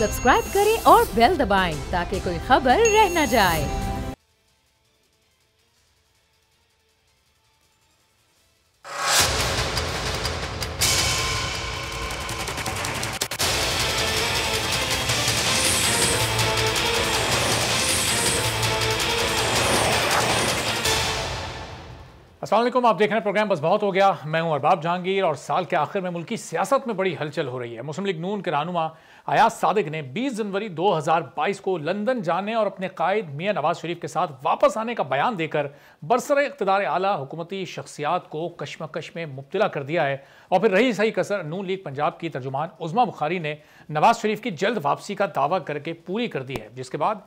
Subscribe करें और bell दबाएं ताकि कोई खबर रह न जाए। अस्सलाम वालेकुम, आप देख रहे हैं प्रोग्राम बस बहुत हो गया। मैं हूं अरबाब जहांगीर और साल के आखिर में मुल्क की सियासत में बड़ी हलचल हो रही है। मुस्लिम लीग नून के रहनुमा अयाज सादिक ने 20 जनवरी 2022 को लंदन जाने और अपने कायद मियां नवाज शरीफ के साथ वापस आने का बयान देकर बरसरे इक़्तिदार आला हुकूमती शख्सियात को कशमकश में मुब्तला कर दिया है। और फिर रही सही कसर नून लीग पंजाब की तर्जुमान उज़्मा बुखारी ने नवाज शरीफ की जल्द वापसी का दावा करके पूरी कर दी है, जिसके बाद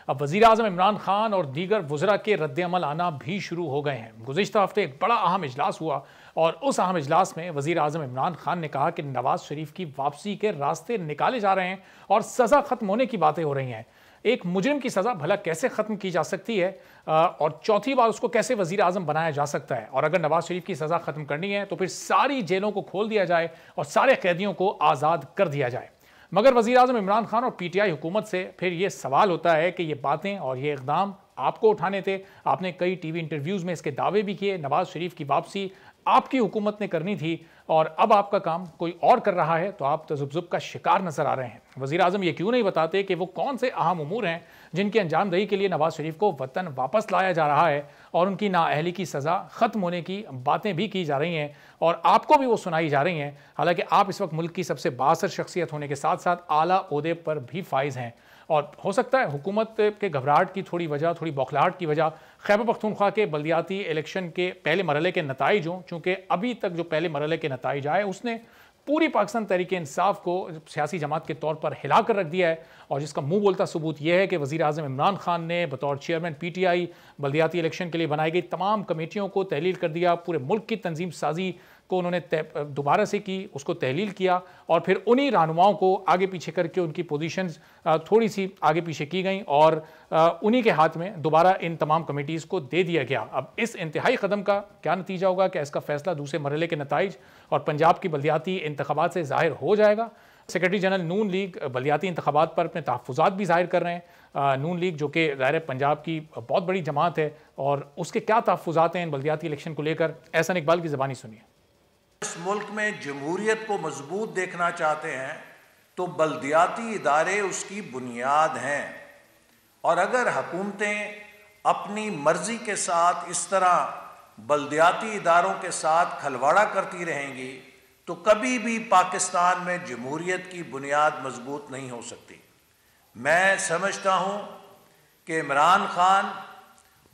अब वज़ीर आज़म इमरान खान और दीगर वज़रा के रद्द-ए-अमल आना भी शुरू हो गए हैं। गुज़िश्ता हफ्ते एक बड़ा अहम इजलास हुआ और उस अहम इजलास में वज़ीर आज़म इमरान खान ने कहा कि नवाज शरीफ की वापसी के रास्ते निकाले जा रहे हैं और सज़ा ख़त्म होने की बातें हो रही हैं। एक मुजरिम की सज़ा भला कैसे ख़त्म की जा सकती है और चौथी बार उसको कैसे वज़ीर आज़म बनाया जा सकता है। और अगर नवाज शरीफ की सज़ा ख़त्म करनी है तो फिर सारी जेलों को खोल दिया जाए और सारे कैदियों को आज़ाद कर दिया जाए। मगर वज़ीर आज़म इमरान खान और पीटीआई हुकूमत से फिर ये सवाल होता है कि ये बातें और ये इक़दाम आपको उठाने थे। आपने कई टीवी इंटरव्यूज़ में इसके दावे भी किए, नवाज शरीफ की वापसी आपकी हुकूमत ने करनी थी और अब आपका काम कोई और कर रहा है, तो आप तजुब्जुब का शिकार नजर आ रहे हैं। वज़ीर आज़म ये क्यों नहीं बताते कि वो कौन से अहम उमूर हैं जिनकी अंजामदही के लिए नवाज शरीफ को वतन वापस लाया जा रहा है और उनकी नाअहली की सज़ा ख़त्म होने की बातें भी की जा रही हैं और आपको भी वो सुनाई जा रही हैं। हालांकि आप इस वक्त मुल्क की सबसे बाअसर शख्सियत होने के साथ साथ आला ओहदे पर भी फाइज हैं और हो सकता है हुकूमत के घबराहट की थोड़ी बौखलाहट की वजह खैबर पख्तूनख्वा के बल्दियाती इलेक्शन के पहले मरहले के नताइज हों, चूँकि अभी तक जो पहले मरहले के नताइज आए उसने पूरी पाकिस्तान तहरीक इंसाफ को सियासी जमात के तौर पर हिला कर रख दिया है। और जिसका मुंह बोलता सबूत यह है कि वज़ीर आज़म इमरान खान ने बतौर चेयरमैन पीटीआई बल्दियाती इलेक्शन के लिए बनाई गई तमाम कमेटियों को तहलील कर दिया। पूरे मुल्क की तंजीम साजी को उन्होंने दोबारा से की, उसको तहलील किया और फिर उन्हीं रहनुमाओं को आगे पीछे करके उनकी पोजीशंस थोड़ी सी आगे पीछे की गई और उन्हीं के हाथ में दोबारा इन तमाम कमेटीज़ को दे दिया गया। अब इस इंतहाई कदम का क्या नतीजा होगा, क्या इसका फैसला दूसरे मरहले के नताइज और पंजाब की बल्दियाती इंतखाबात से ज़ाहिर हो जाएगा। सेक्रेटरी जनरल नून लीग बल्दियाती इंतखाबात पर अपने तहफ़्फ़ुज़ात भी ज़ाहिर कर रहे हैं। नून लीग जो कि ज़ाहिर पंजाब की बहुत बड़ी जमात है और उसके क्या तहफ़्फ़ुज़ात हैं इन बल्दियाती इलेक्शन को लेकर, एहसन इकबाल की ज़बानी सुनिए। इस मुल्क में जमहूरियत को मजबूत देखना चाहते हैं तो बल्दियाती इदारे उसकी बुनियाद हैं और अगर हुकूमतें अपनी मर्जी के साथ इस तरह बल्दियाती इदारों के साथ खलवाड़ा करती रहेंगी तो कभी भी पाकिस्तान में जमहूरियत की बुनियाद मजबूत नहीं हो सकती। मैं समझता हूँ कि इमरान खान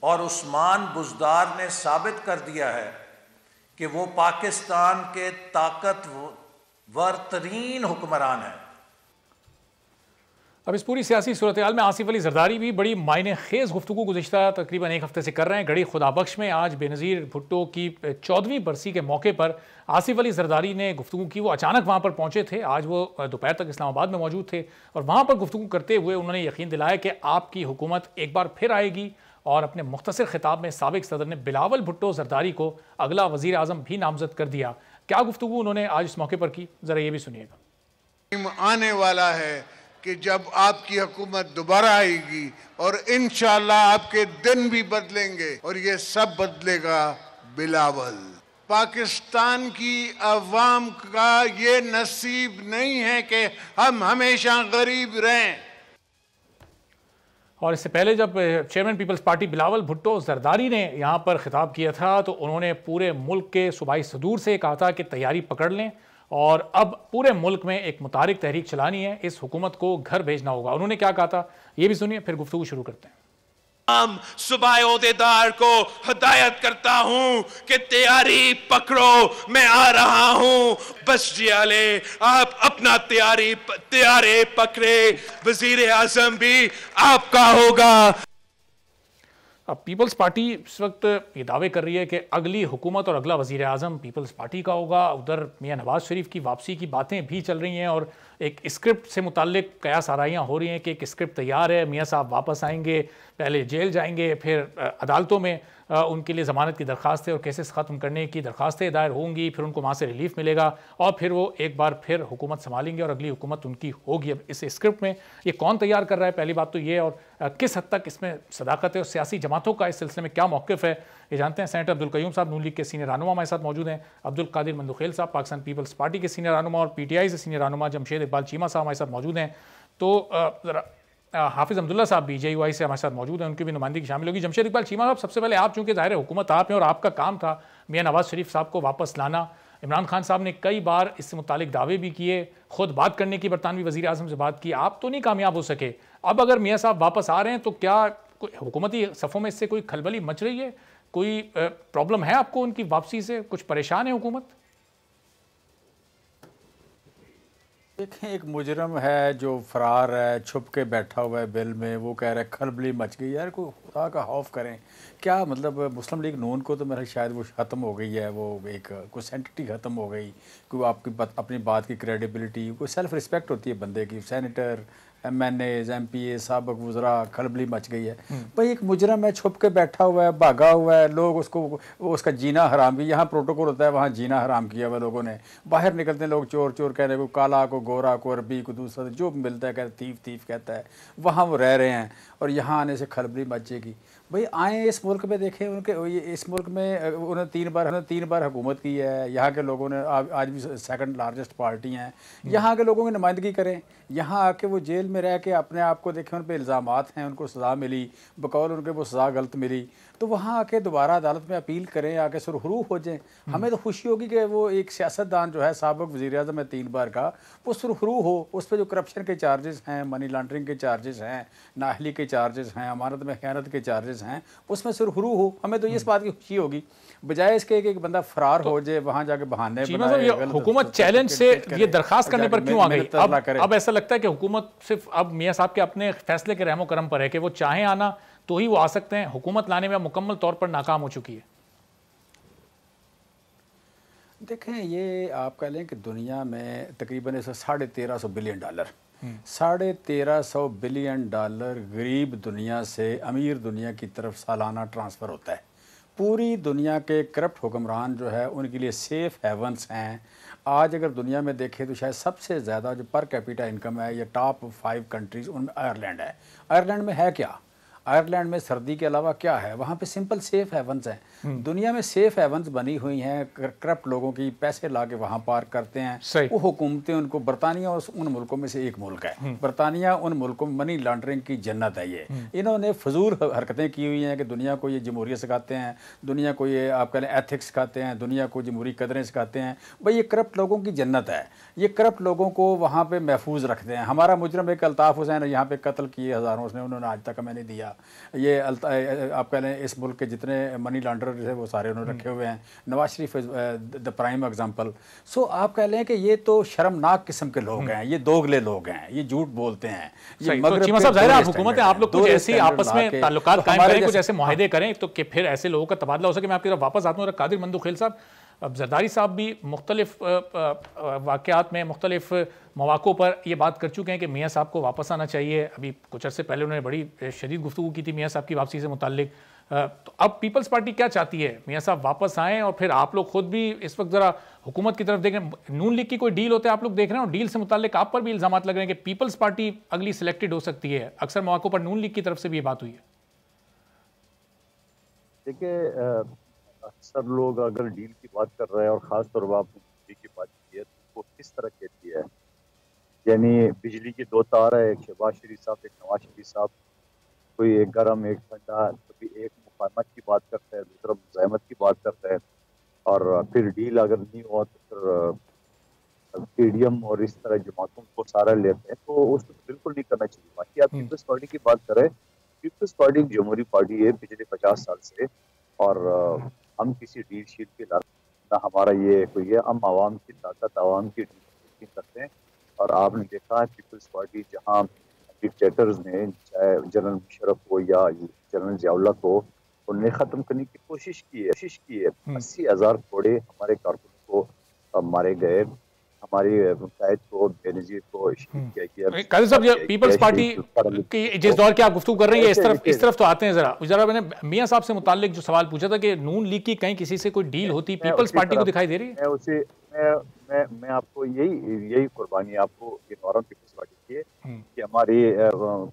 और उस्मान बुज़दार ने साबित कर दिया है कि वो पाकिस्तान के ताकतवर तरीन हुक्मरान हैं। अब इस पूरी सियासी सूरत हाल में आसिफ अली जरदारी भी बड़ी मायने खेज गुफ्तगू गुज़िश्ता तकरीबन एक हफ्ते से कर रहे हैं। गढ़ी खुदाबख्श में आज बेनज़ीर भुट्टो की 14वीं बरसी के मौके पर आसिफ अली जरदारी ने गुफ्तगू की। वो अचानक वहाँ पर पहुँचे थे, आज वो दोपहर तक इस्लामाबाद में मौजूद थे और वहाँ पर गुफ्तगू करते हुए उन्होंने यकीन दिलाया कि आपकी हुकूमत एक बार फिर आएगी और अपने मुख्तसर खिताब में साबिक सदर ने बिलावल भुट्टो जरदारी को अगला वज़ीर आज़म भी नामजद कर दिया। क्या गुफ्तगू उन्होंने आज इस मौके पर की, ज़रा ये भी सुनिएगा। आने वाला है कि जब आपकी हुकूमत दोबारा आएगी और इंशाअल्लाह आपके दिन भी बदलेंगे और ये सब बदलेगा बिलावल। पाकिस्तान की अवाम का ये नसीब नहीं है कि हम हमेशा गरीब रहें। और इससे पहले जब चेयरमैन पीपल्स पार्टी बिलावल भुट्टो जरदारी ने यहाँ पर खिताब किया था तो उन्होंने पूरे मुल्क के सूबाई सदूर से कहा था कि तैयारी पकड़ लें और अब पूरे मुल्क में एक मुतारिक तहरीक चलानी है, इस हुकूमत को घर भेजना होगा। उन्होंने क्या कहा था ये भी सुनिए, फिर गुफ्तगू शुरू करते हैं। सूबाई ओहदेदार को हिदायत करता हूं कि तैयारी पकड़ो, मैं आ रहा हूं। बस जियाले आप अपना तैयारी पकड़े, वजीर आजम भी आपका होगा। अब पीपल्स पार्टी इस वक्त ये दावे कर रही है कि अगली हुकूमत और अगला वज़ीर आज़म पीपल्स पार्टी का होगा। उधर मियां नवाज शरीफ की वापसी की बातें भी चल रही हैं और एक स्क्रिप्ट से मुताल्लिक कयास आराइयाँ हो रही हैं कि एक स्क्रिप्ट तैयार है, मियां साहब वापस आएंगे, पहले जेल जाएंगे, फिर अदालतों में उनके लिए ज़मानत की दरख्वास्तें और केसेस ख़त्म करने की दरख्वास्तें दायर होंगी, फिर उनको वहाँ से रिलीफ मिलेगा और फिर वो एक बार फिर हुकूमत संभालेंगे और अगली हुकूमत उनकी होगी। अब इस स्क्रिप्ट में ये कौन तैयार कर रहा है, पहली बात तो ये, और किस हद तक इसमें सदाकत है और सियासी जमातों का इस सिलसिले में क्या मौक़िफ़ है, ये जानते हैं। सेनेटर अब्दुल कयूम साहब नून लीग के सीनियर रहनुमा हमारे साथ मौजूद हैं, अब्दुल कादिर मंदुखेल साहब पाकिस्तान पीपल्स पार्टी के सीनियर रहनुमा और PTI से सीनियर रहनुमा जमशेद इकबाल चीमा साहब हमारे साथ मौजूद हैं। तो हाफिज़ अब्दुल्ला साहब BJUI से हमारे साथ मौजूद हैं, उनकी भी नुमाइंदगी शामिल होगी। जमशेद इकबाल चीमा साहब, सबसे पहले आप, चूँकि ज़ाहिर है हुकूमत आप हैं और आपका काम था मियां नवाज़ शरीफ साहब को वापस लाना। इमरान खान साहब ने कई बार इससे मुतालिक दावे भी किए, खुद बात करने की बरतानवी वज़ीर आज़म से बात की, आप तो नहीं कामयाब हो सके। अब अगर मियाँ साहब वापस आ रहे हैं तो क्या हुकूमती सफ़ों में इससे कोई खलबली मच रही है, कोई प्रॉब्लम है आपको उनकी वापसी से, कुछ परेशान है हुकूमत? देखें, एक मुजरम है जो फरार है, छुप के बैठा हुआ है बिल में, वो कह रहा है खलबली मच गई। यार कोई खुदा का खौफ करें क्या, मतलब मुस्लिम लीग नून को तो मेरा शायद वो ख़त्म हो गई है, वो एक कोई सेंटिटी ख़त्म हो गई, कोई आपकी अपनी बात की क्रेडिबिलिटी, कोई सेल्फ रिस्पेक्ट होती है बंदे की। सेनेटर, MNAs, MPA, साबक वज़रा, खलबली मच गई है। भाई एक मुजरम है, छुप के बैठा हुआ है, भागा हुआ है, लोग उसका जीना हराम किया। यहाँ प्रोटोकॉल होता है, वहाँ जीना हराम किया हुआ लोगों ने। बाहर निकलते हैं लोग चोर चोर कह रहे हैं, कोई काला, को गोरा, को अरबी, को दूसरा, जो मिलता है कहते थीफ थीफ कहता है। वहाँ वो रह रहे हैं और यहाँ आने से खलबली मचेगी। भाई आए इस मुल्क में, देखें उनके इस मुल्क में उन्होंने तीन बार हुकूमत की है। यहाँ के लोगों ने आज भी सेकंड लार्जेस्ट पार्टी हैं, यहाँ के लोगों की नुमाइंदगी करें। यहाँ आके वो जेल में रह के अपने आप को देखें, उन पर इल्ज़ामात हैं, उनको सज़ा मिली, बकौल उनके वो सज़ा गलत मिली, तो वहाँ आके दोबारा अदालत में अपील करें, आके सुरखरू हो जाएँ। हमें तो खुशी होगी कि वो एक सियासतदान जो है, साबिक़ वज़ीर-ए-आज़म है 3 बार का, वो सुरखरू हो। उस पर जो करप्शन के चार्जेस हैं, मनी लॉन्ड्रिंग के चार्जेस हैं, नाअहली के चार्जेस हैं, अमानत में ख़यानत के चार्जेस हैं, उसमें सुरखरू हो। हमें तो इस बात की खुशी होगी, बजाय इसके कि एक बंदा फरार हो जाए, वहाँ जाके बहाने बनाए। हुकूमत चैलेंज से ये दरखास्त करने पर क्यों आ गई? अब ऐसा लगता है कि हुकूमत सिर्फ अब मियाँ साहब के अपने फैसले के रहमो करम पर है कि वो चाहें आना तो ही वो आ सकते हैं, हुकूमत लाने में मुकम्मल तौर पर नाकाम हो चुकी है। देखें, ये आप कह लें कि दुनिया में तकरीबन ऐसा $1350 बिलियन, $1350 बिलियन गरीब दुनिया से अमीर दुनिया की तरफ सालाना ट्रांसफ़र होता है। पूरी दुनिया के करप्ट हुक्मरान जो है उनके लिए सेफ़ हेवन्स हैं। आज अगर दुनिया में देखें तो शायद सबसे ज़्यादा जो पर कैपिटा इनकम है, ये टॉप 5 कंट्रीज़ उनमें आयरलैंड है। आयरलैंड में है क्या? आयरलैंड में सर्दी के अलावा क्या है? वहाँ पे सिंपल सेफ हेवन्स हैं। दुनिया में सेफ हेवन्स बनी हुई हैं, करप्ट लोगों की पैसे ला के वहाँ पार्क करते हैं वो हुकूमतें उनको। बरतानिया उन मुल्कों में से एक मुल्क है। बरतानिया उन मुल्कों में मनी लॉन्ड्रिंग की जन्नत है। ये इन्होंने फजूल हरकतें की हुई हैं कि दुनिया को ये जमहूरियत सिखाते हैं, दुनिया को ये आप कह लें एथिक्स सिखाते हैं, दुनिया को जमहूरी कदरें सिखाते हैं। भाई ये करप्ट लोगों की जन्नत है। ये करप्ट लोगों को वहाँ पर महफूज रखते हैं। हमारा मुजरम एक अल्ताफ़ हुसैन यहाँ पर कत्ल किए हज़ारों, उसने उन्होंने आज तक हमें नहीं दिया। ये आप कह लें इस मुल्क के जितने मनी लॉन्ड्रर थे वो सारे उन्होंने रखे हुए हैं। Nawaz Sharif the prime example. सो आप कह लें कि ये तो शर्मनाक किस्म के लोग हैं, ये दोगले लोग हैं, ये झूठ बोलते हैं। तो चीमा साहब, ज़ाहिर है हुकूमत है, आप लोग कुछ ऐसे आपस में ताल्लुकात कायम करें, कुछ ऐसे मुआहदे करें तो कि फिर ऐसे लोगों का तबादला हो सके। मैं आपकी तरफ वापस आता हूँ। कादिर मंदुखेल साहब, अब जरदारी साहब भी मुख्तलिफ वाक़यात में मुख्तलिफ मौक़ों पर ये बात कर चुके हैं कि मियाँ साहब को वापस आना चाहिए। अभी कुछ अर्से पहले उन्होंने बड़ी शदीद गुफ्तगू की थी मियाँ साहब की वापसी से मुताल्लिक। तो अब पीपल्स पार्टी क्या चाहती है? मियाँ साहब वापस आएँ और फिर आप लोग खुद भी इस वक्त ज़रा हुकूमत की तरफ देखें। नून लीग की कोई डील होता है, आप लोग देख रहे हैं, और डील से मुताल्लिक आप पर भी इल्ज़ाम लग रहे हैं कि पीपल्स पार्टी अगली सिलेक्टेड हो सकती है। अक्सर मौक़ों पर नून लीग की तरफ से भी ये बात हुई है। देखिए, अक्सर लोग अगर डील की बात कर रहे हैं और ख़ास तौर पर आपने बिजली की बात की है तो वो किस तरह कहती है? यानी बिजली के 2 तार है, एक शहबाज शरीफ साहब, एक नवाज शरीफ साहब। कोई एक गर्म एक ठंडा, कभी एक मुफाहमत की बात करता है, दूसरा मुज़ाहमत की बात करता है, और फिर डील अगर नहीं हुआ तो फिर पीडीएम और इस तरह जमातों को सारा लेते हैं। तो उसको बिल्कुल नहीं करना चाहिए। बाकी आप पीपल्स पार्टी की बात करें, पीपल्स पार्टी एक जमहूरी पार्टी है पिछले 50 साल से, और हम किसी डील शील के ना हमारा ये कोई है। हम आवाम की ताकत, आवाम की डील करते हैं। और आपने देखा है पीपल्स पार्टी जहाँ डिक्टेटर्स ने, चाहे जनरल मुशर्रफ हो या जनरल ज़ियाउल्लाह को, उन्हें ख़त्म करने की कोशिश की है। 80,000 कोड़े हमारे कारकुनों को मारे गए। हमारी कायद को, बेनज़ीर को शहीद किया गया। कादिर साहब, ये पीपल्स पार्टी की जिस दौर की आप गुफ्तगू कर रहे हैं, इस तरफ तो आते हैं जरा मैंने मियां साहब से मुताल्लिक जो सवाल पूछा था कि नून लीग की कहीं किसी से कोई डील होती, पीपल्स पार्टी को दिखाई दे रही है? मैं आपको यही कुर्बानी आपको गिनवा रहा हूं पीपल्स पार्टी की है कि हमारी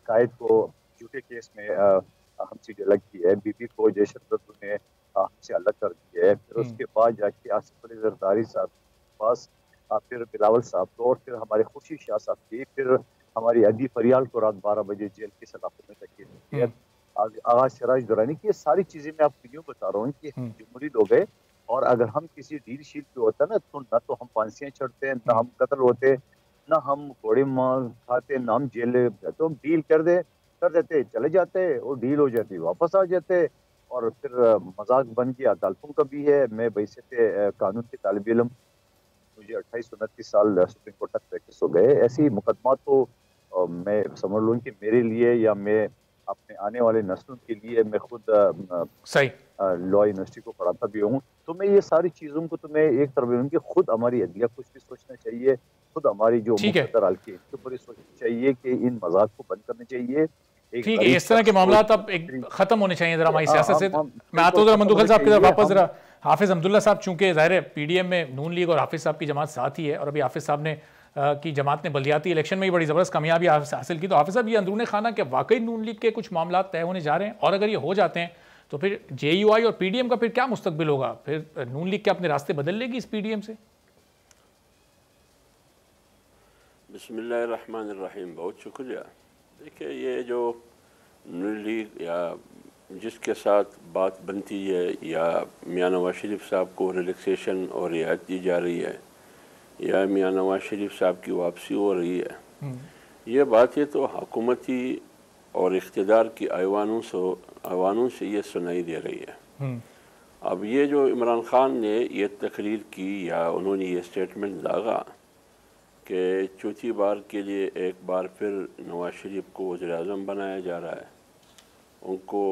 कायद को झूठे केस में हमसे अलग की है, बीबी को जयशर दत्तू ने हमसे अलग कर दिया है, फिर उसके बाद जाके आसिफ अली जरदारी साहब के पास, फिर बिलावल साहब को, और फिर हमारे खुर्शीद शाह साहब की, फिर हमारी अदी फरियाल को रात 12 बजे जेल की सलाखों में धकेल दिया, आगाज सिराज दुरानी की। ये सारी चीजें मैं आपको यूँ बता रहा हूँ कि जमहूरी लोग हैं, और अगर हम किसी डील शील पे होता ना, तो ना तो हम फांसियां चढ़ते, ना हम कत्ल होते, ना हम घोड़े मार खाते, ना हम जेल, तो हम डील कर देते, चले जाते और डील हो जाती, वापस आ जाते, और फिर मजाक बन गया। अदालतों का भी है, मैं वैसे थे कानून के तालिब इल्म, मुझे 28-29 साल सुप्रीम कोर्ट तक प्रैक्टिस हो गए। ऐसी मुकदमा तो मैं समझ लूँ कि मेरे लिए या मैं अपने आने वाले नस्लों के लिए, मैं खुद सही लॉ यूनिवर्सिटी को पढ़ाता भी हूँ, तो मैं ये सारी चीज़ों को तो मैं एक तरफ हूँ कि खुद हमारी अदलिया कुछ भी सोचना चाहिए, खुद हमारी जो मुकद्दर हल्के इसके ऊपर सोचना चाहिए कि इन मजाक को बंद करना चाहिए। ठीक है, इस तरह के मामला अब एक खत्म होने चाहिए जरा हमारी सियासत से। मैं आता हूँ जरा मंदुखल साहब की तरफ वापस, जरा हाफिज अब्दुल्ला साहब, चूंकि ज़ाहिर है पीडीएम में नून लीग और हाफिज साहब की जमात साथ ही है, और अभी हाफिज साहब ने की जमात ने बल्दियाती इलेक्शन में ही बड़ी ज़बरदस्त कामयाबी हासिल की, तो हाफिज साहब ये अंदरूनी खाना कि वाकई नून लीग के कुछ मामला तय होने जा रहे हैं, और अगर ये हो जाते हैं तो फिर जेयूआई और पीडीएम का फिर क्या मुस्तकबिल होगा? फिर नून लीग के अपने रास्ते बदल लेगी इस पीडीएम से? बिस्मिल्लाहिर्रहमानिर्रहीम, बहुत शुक्रिया। देखिए, ये जो नून लीग या जिसके साथ बात बनती है, या मियां नवाज शरीफ साहब को रिलैक्सेशन और रियायत दी जा रही है, या मियां नवाज शरीफ साहब की वापसी हो रही है, ये बातें तो हुकूमती और इख्तिदार की ऐवानों से ये सुनाई दे रही है। अब ये जो इमरान खान ने ये तकरीर की, या उन्होंने ये स्टेटमेंट दागा कि चौथी बार के लिए एक बार फिर नवाज शरीफ को वज़ीर-ए-आज़म बनाया जा रहा है, उनको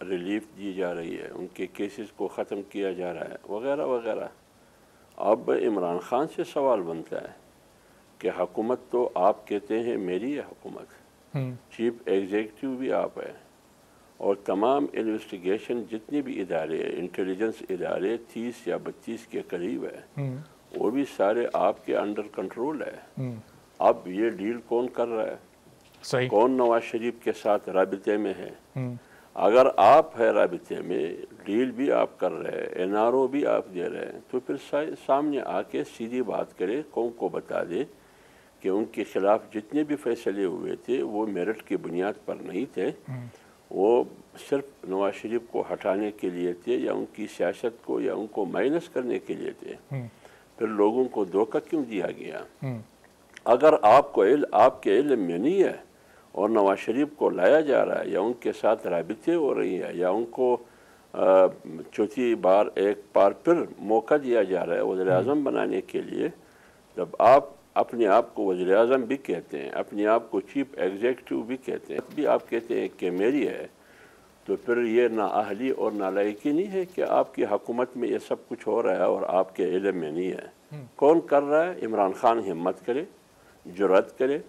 रिलीफ दी जा रही है, उनके केसेस को ख़त्म किया जा रहा है, वगैरह वगैरह। अब इमरान खान से सवाल बनता है कि हुकूमत तो आप कहते हैं मेरी है हुकूमत, चीफ एग्जीक्यूटिव भी आप है, और तमाम इन्वेस्टिगेशन जितने भी इदारे, इंटेलिजेंस इदारे 30 या 32 के करीब है, वो भी सारे आपके अंडर कंट्रोल है। अब ये डील कौन कर रहा है? सही। कौन नवाज शरीफ के साथ राबिते में है? अगर आप है राबिते में, डील भी आप कर रहे हैं, एनआरओ भी आप दे रहे हैं, तो फिर सामने आके सीधी बात करे, कौन को बता दे कि उनके खिलाफ जितने भी फैसले हुए थे वो मेरिट की बुनियाद पर नहीं थे, वो सिर्फ नवाज शरीफ को हटाने के लिए थे, या उनकी सियासत को या उनको माइनस करने के लिए थे। फिर लोगों को धोखा क्यों दिया गया? अगर आपके इल्म में नहीं है और नवाज शरीफ को लाया जा रहा है, या उनके साथ राबिते हो रही है, या उनको चौथी बार एक बार फिर मौका दिया जा रहा है वज़ीर-ए-आज़म बनाने के लिए, जब आप अपने आप को वज़ीर-ए-आज़म भी कहते हैं, अपने आप को चीफ एग्जीक्यूटिव भी कहते हैं, भी आप कहते हैं कि मेरी है, तो फिर ये नाअहली और नालायकी नहीं है कि आपकी हुकूमत में ये सब कुछ हो रहा है और आपके इल्म में नहीं है? कौन कर रहा है? इमरान खान हिम्मत करे, जुर्रत करे,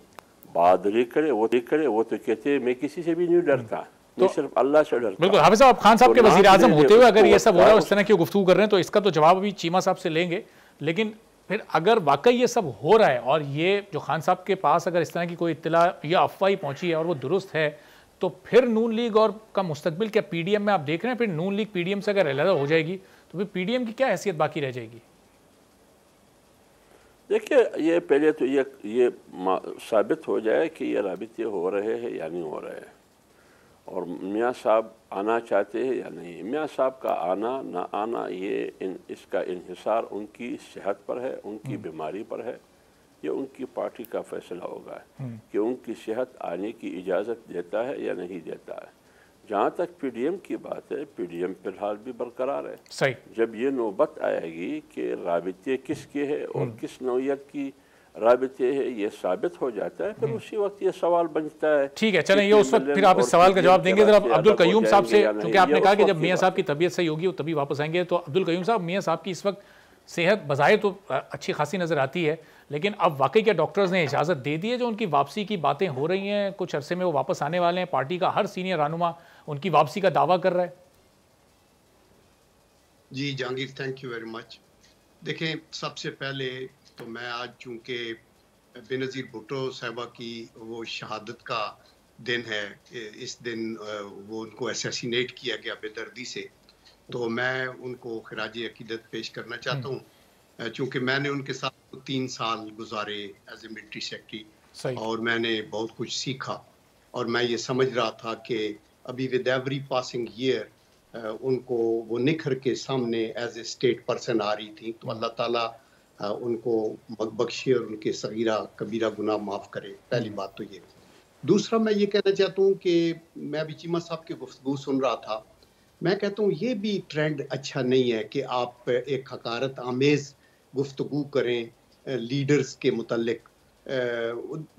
बहादुरी करे, वो तो कहते हैं मैं किसी से भी नहीं डरता, मैं सिर्फ अल्लाह से डरता। बिल्कुल हाफिज साहब, खान साहब के वज़ीर-ए-आज़म होते हुए अगर ये सब हो रहा है, उस तरह की गुफ्तगू कर रहे हैं, तो इसका तो जवाब अभी चीमा साहब से लेंगे, लेकिन फिर अगर वाकई ये सब हो रहा है और ये जो खान साहब के पास अगर इस तरह की कोई इत्तला या अफवाही पहुंची है और वो दुरुस्त है, तो फिर नून लीग और का मुस्तकबिल क्या पीडीएम में आप देख रहे हैं? फिर नून लीग पीडीएम से अगर अलग हो जाएगी तो फिर पीडीएम की क्या हैसियत बाकी रह जाएगी? देखिए, ये पहले तो ये साबित हो जाए कि ये राबिते हो रहे हैं या नहीं हो रहे हैं, और मियाँ साहब आना चाहते हैं या नहीं। मियाँ साहब का आना ना आना, इसका इन्हिसार उनकी सेहत पर है, उनकी बीमारी पर है, ये उनकी पार्टी का फैसला होगा कि उनकी सेहत आने की इजाज़त देता है या नहीं देता है। जहाँ तक पीडीएम की बात है, पीडीएम फिलहाल भी बरकरार है। सही। जब ये नौबत आएगी कि राबिते किसके है और किस नौयत की राबिते है, ये साबित हो जाता है, फिर उसी वक्त ये सवाल बनता है। ठीक है, चलें, ये उस वक्त फिर आप इस सवाल का जवाब देंगे जरा अब्दुल कयूम साहब से, क्योंकि आपने कहा कि जब मियाँ साहब की तबीयत सही होगी वो तभी वापस आएंगे। तो अब्दुल कयूम साहब, मियाँ साहब की इस वक्त सेहत बज़ाहिर तो अच्छी खासी नज़र आती है, लेकिन अब वाकई क्या डॉक्टर्स ने इजाज़त दे दी है? जो उनकी वापसी की बातें हो रही हैं, कुछ अरसे में वो वापस आने वाले हैं, पार्टी का हर सीनियर रहनुमा उनकी वापसी का दावा कर रहा है। जी Jahangir, thank you very much. देखें, सबसे पहले तो मैं आज चूंकि बेनज़ीर भुट्टो साहिबा की वो शहादत का दिन है, इस दिन वो उनको असैसिनेट किया गया बेदर्दी से, तो मैं उनको खिराज अकीदत पेश करना चाहता हूँ। चूँकि मैंने उनके साथ 3 साल गुजारे एज ए मिलिट्री सेक्रेटरी और मैंने बहुत कुछ सीखा, और मैं ये समझ रहा था कि अभी विद एवरी पासिंग ईयर उनको वो निखर के सामने एज ए स्टेट पर्सन आ रही थी। तो अल्लाह ताला उनको बख्शे और उनके सगीरा कबीरा गुनाह माफ़ करे। पहली बात तो ये। दूसरा मैं ये कहना चाहता हूँ कि मैं अभी चीमा साहब की गुफ्तगू सुन रहा था, मैं कहता हूँ ये भी ट्रेंड अच्छा नहीं है कि आप एक हकारत आमेज़ गुफ्तगू करें लीडर्स के मुतल्लिक।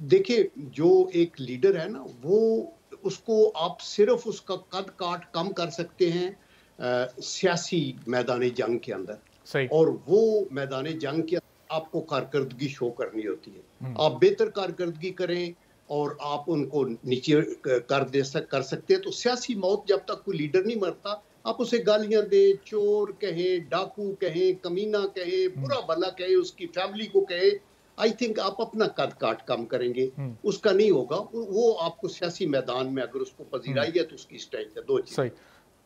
देखिए, जो एक लीडर है ना, वो उसको आप सिर्फ उसका कद काट कम कर सकते हैं सियासी मैदान जंग के अंदर, और वो मैदान जंग के अंदर आपको कारकर्दगी शो करनी होती है। आप बेहतर कारकर्दगी करें और आप उनको नीचे कर सकते हैं। तो सियासी मौत जब तक कोई लीडर नहीं मरता, आप उसे गालियां दे, चोर कहे, डाकू कहे, कमीना कहे, बुरा भला कहे, उसकी फैमिली को कहे, आई थिंक आप अपना कद काट कम करेंगे, उसका नहीं होगा। वो आपको सियासी मैदान में अगर उसको पजीराई है तो उसकी स्ट्रेंथ है। दो चीज़।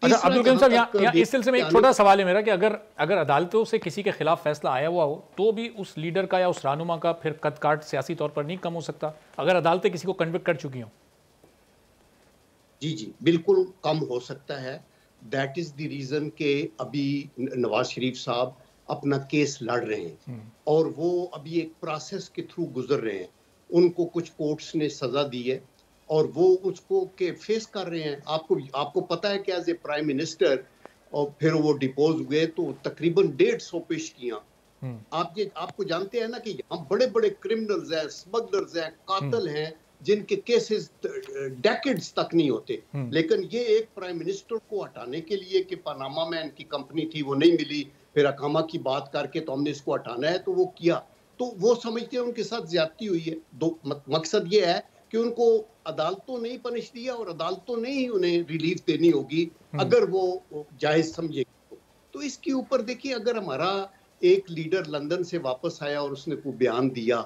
अच्छा अब्दुल करीम साहब, यहाँ इस सिलसिले में एक छोटा सवाल है मेरा कि अगर अदालतों से किसी के खिलाफ फैसला आया हुआ हो तो भी उस लीडर का या उस रहनुमा का फिर कद काट सियासी तौर पर नहीं कम हो सकता, अगर अदालतें किसी को कन्विक्ट कर चुकी हों? जी जी, बिल्कुल कम हो सकता है। दैट इज द रीजन के अभी नवाज शरीफ साहब अपना केस लड़ रहे हैं और वो अभी एक प्रोसेस के थ्रू गुजर रहे हैं। उनको कुछ कोर्ट्स ने सजा दी है और वो उसको के फेस कर रहे हैं। आपको पता है कि एज ए प्राइम मिनिस्टर और फिर वो डिपोज हुए तो तकरीबन 150 पेशगियां। आपको जानते हैं ना कि यहाँ बड़े बड़े क्रिमिनल्स हैं, स्मगलर्स हैं, कातिल हैं, जिनके केसेस डेकेड्स तक नहीं होते। लेकिन ये एक प्राइम मिनिस्टर को हटाने के लिए कि पनामा में इनकी कंपनी थी, वो नहीं मिली, फिर अकामा की बात करके तो हमने इसको हटाना है, तो वो किया। तो वो समझते हैं उनके साथ ज्यादती हुई है। मकसद ये है कि उनको अदालतों ने ही पनिश दिया और अदालतों ने ही उन्हें रिलीफ देनी होगी अगर वो जायज समझेगी। तो इसके ऊपर देखिए, अगर हमारा एक लीडर लंदन से वापस आया और उसने कोई बयान दिया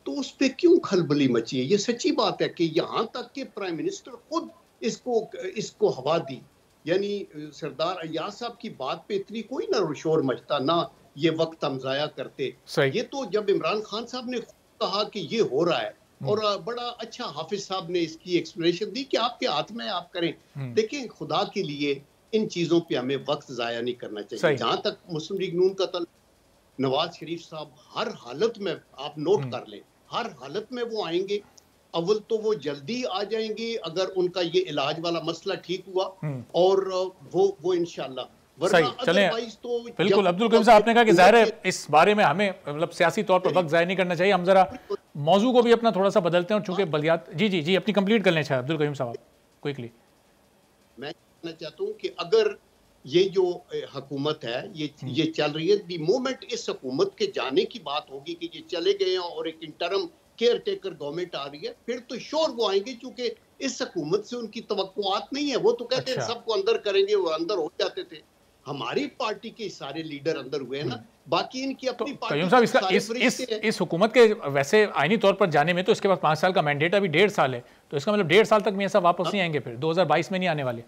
तो उस पर क्यों खलबली मची है? ये सच्ची बात है कि यहाँ तक के प्राइम मिनिस्टर खुद इसको हवा दी। यानी सरदार अय्याज साहब की बात पे इतनी कोई ना शोर मचता, ना ये वक्त हम जाया करते। ये तो जब इमरान खान साहब ने कहा कि ये हो रहा है और बड़ा अच्छा हाफिज साहब ने इसकी एक्सप्लेनेशन दी कि आपके हाथ में आप करें। देखिए, खुदा के लिए इन चीजों पे हमें वक्त जाया नहीं करना चाहिए। जहां तक मुस्लिम लीग नून का नवाज शरीफ साहब हर हालत में, आप नोट कर लें, हर हालत में वो आएंगे। अव्वल तो वो जल्दी आ जाएंगे अगर उनका ये इलाज वाला मसला ठीक हुआ, और वो इंशाल्लाह। सही, चलें। तो बिल्कुल अब्दुल करीम साहब, आपने कहा कि जाहिर है इस बारे में हमें मतलब सियासी तौर पर वक्त जाया नहीं करना चाहिए। हम जरा मौजू को भी अपना थोड़ा सा बदलते हैं, और चूंकि बलियात जी अपनी कंप्लीट कर लें। अच्छा अब्दुल करीम साहब क्विकली। मैं कहना चाहता हूँ कि अगर ये जो हुकूमत है ये चल रही है, द मोमेंट इस हुकूमत के जाने की बात होगी कि ये चले गए हैं और एक इंटरम केयर टेकर गवर्नमेंट आ रही है, फिर तो श्योर वो आएंगे, क्योंकि इस हुकूमत से उनकी तवक्कुआत नहीं है। वो तो कहते हैं सबको अंदर करेंगे, वो अंदर हो जाते थे। हमारी पार्टी के सारे लीडर अंदर हुए ना, बाकी इनकी अपनी पार्टी। साहब, इस हुकूमत के वैसे आईनी तौर पर जाने में तो इसके बाद 5 साल का मैंडेट, अभी 1.5 साल है, तो इसका मतलब 1.5 साल तक में ऐसा वापस नहीं आएंगे, फिर 2022 में नहीं आने वाले।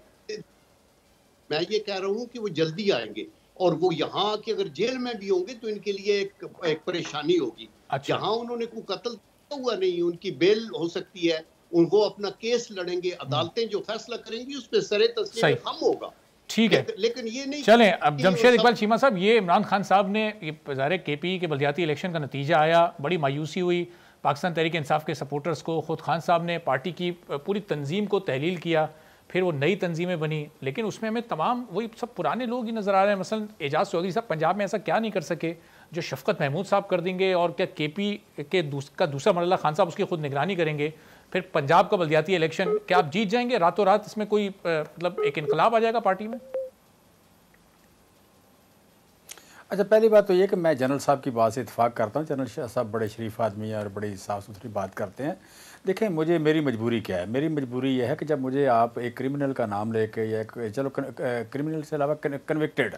मैं ये कह रहा हूँ कि वो जल्दी आएंगे, और वो यहाँ आके अगर जेल में भी होंगे तो इनके लिए एक परेशानी होगी। अच्छा। जहाँ उन्होंने कोई कत्ल हुआ नहीं, उनकी बेल हो सकती है, उनको अपना केस लड़ेंगे, अदालतें जो फैसला करेंगी उस पर सरे तस्लीम कम होगा। ठीक है, लेकिन ये नहीं चलें। अब जमशेद इकबाल चीमा साहब, ये इमरान खान साहब ने ज़ाहिर केपी के बलदियाती इलेक्शन का नतीजा आया, बड़ी मायूसी हुई पाकिस्तान तहरीक इंसाफ के सपोर्टर्स को। ख़ुद खान साहब ने पार्टी की पूरी तंजीम को तहलील किया, फिर वो नई तंजीमें बनी, लेकिन उसमें हमें तमाम वही सब पुराने लोग ही नज़र आ रहे हैं। मसलन एजाज चौधरी साहब पंजाब में ऐसा क्या नहीं कर सके जो शफकत महमूद साहब कर देंगे, और क्या केपी के दूसरा मरहला खान साहब उसकी खुद निगरानी करेंगे, फिर पंजाब का बलदियाती इलेक्शन क्या आप जीत जाएंगे रातों रात? इसमें कोई मतलब एक इनकलाब आ जाएगा पार्टी में? अच्छा, पहली बात तो ये कि मैं जनरल साहब की बात से इत्तेफाक करता हूँ। जनरल शाह साहब बड़े शरीफ आदमी हैं और बड़ी साफ़ सुथरी बात करते हैं। देखें, मेरी मजबूरी क्या है? मेरी मजबूरी यह है कि जब मुझे आप एक क्रिमिनल का नाम लेके या चलो क्रिमिनल से अलावा कन्विक्टेड,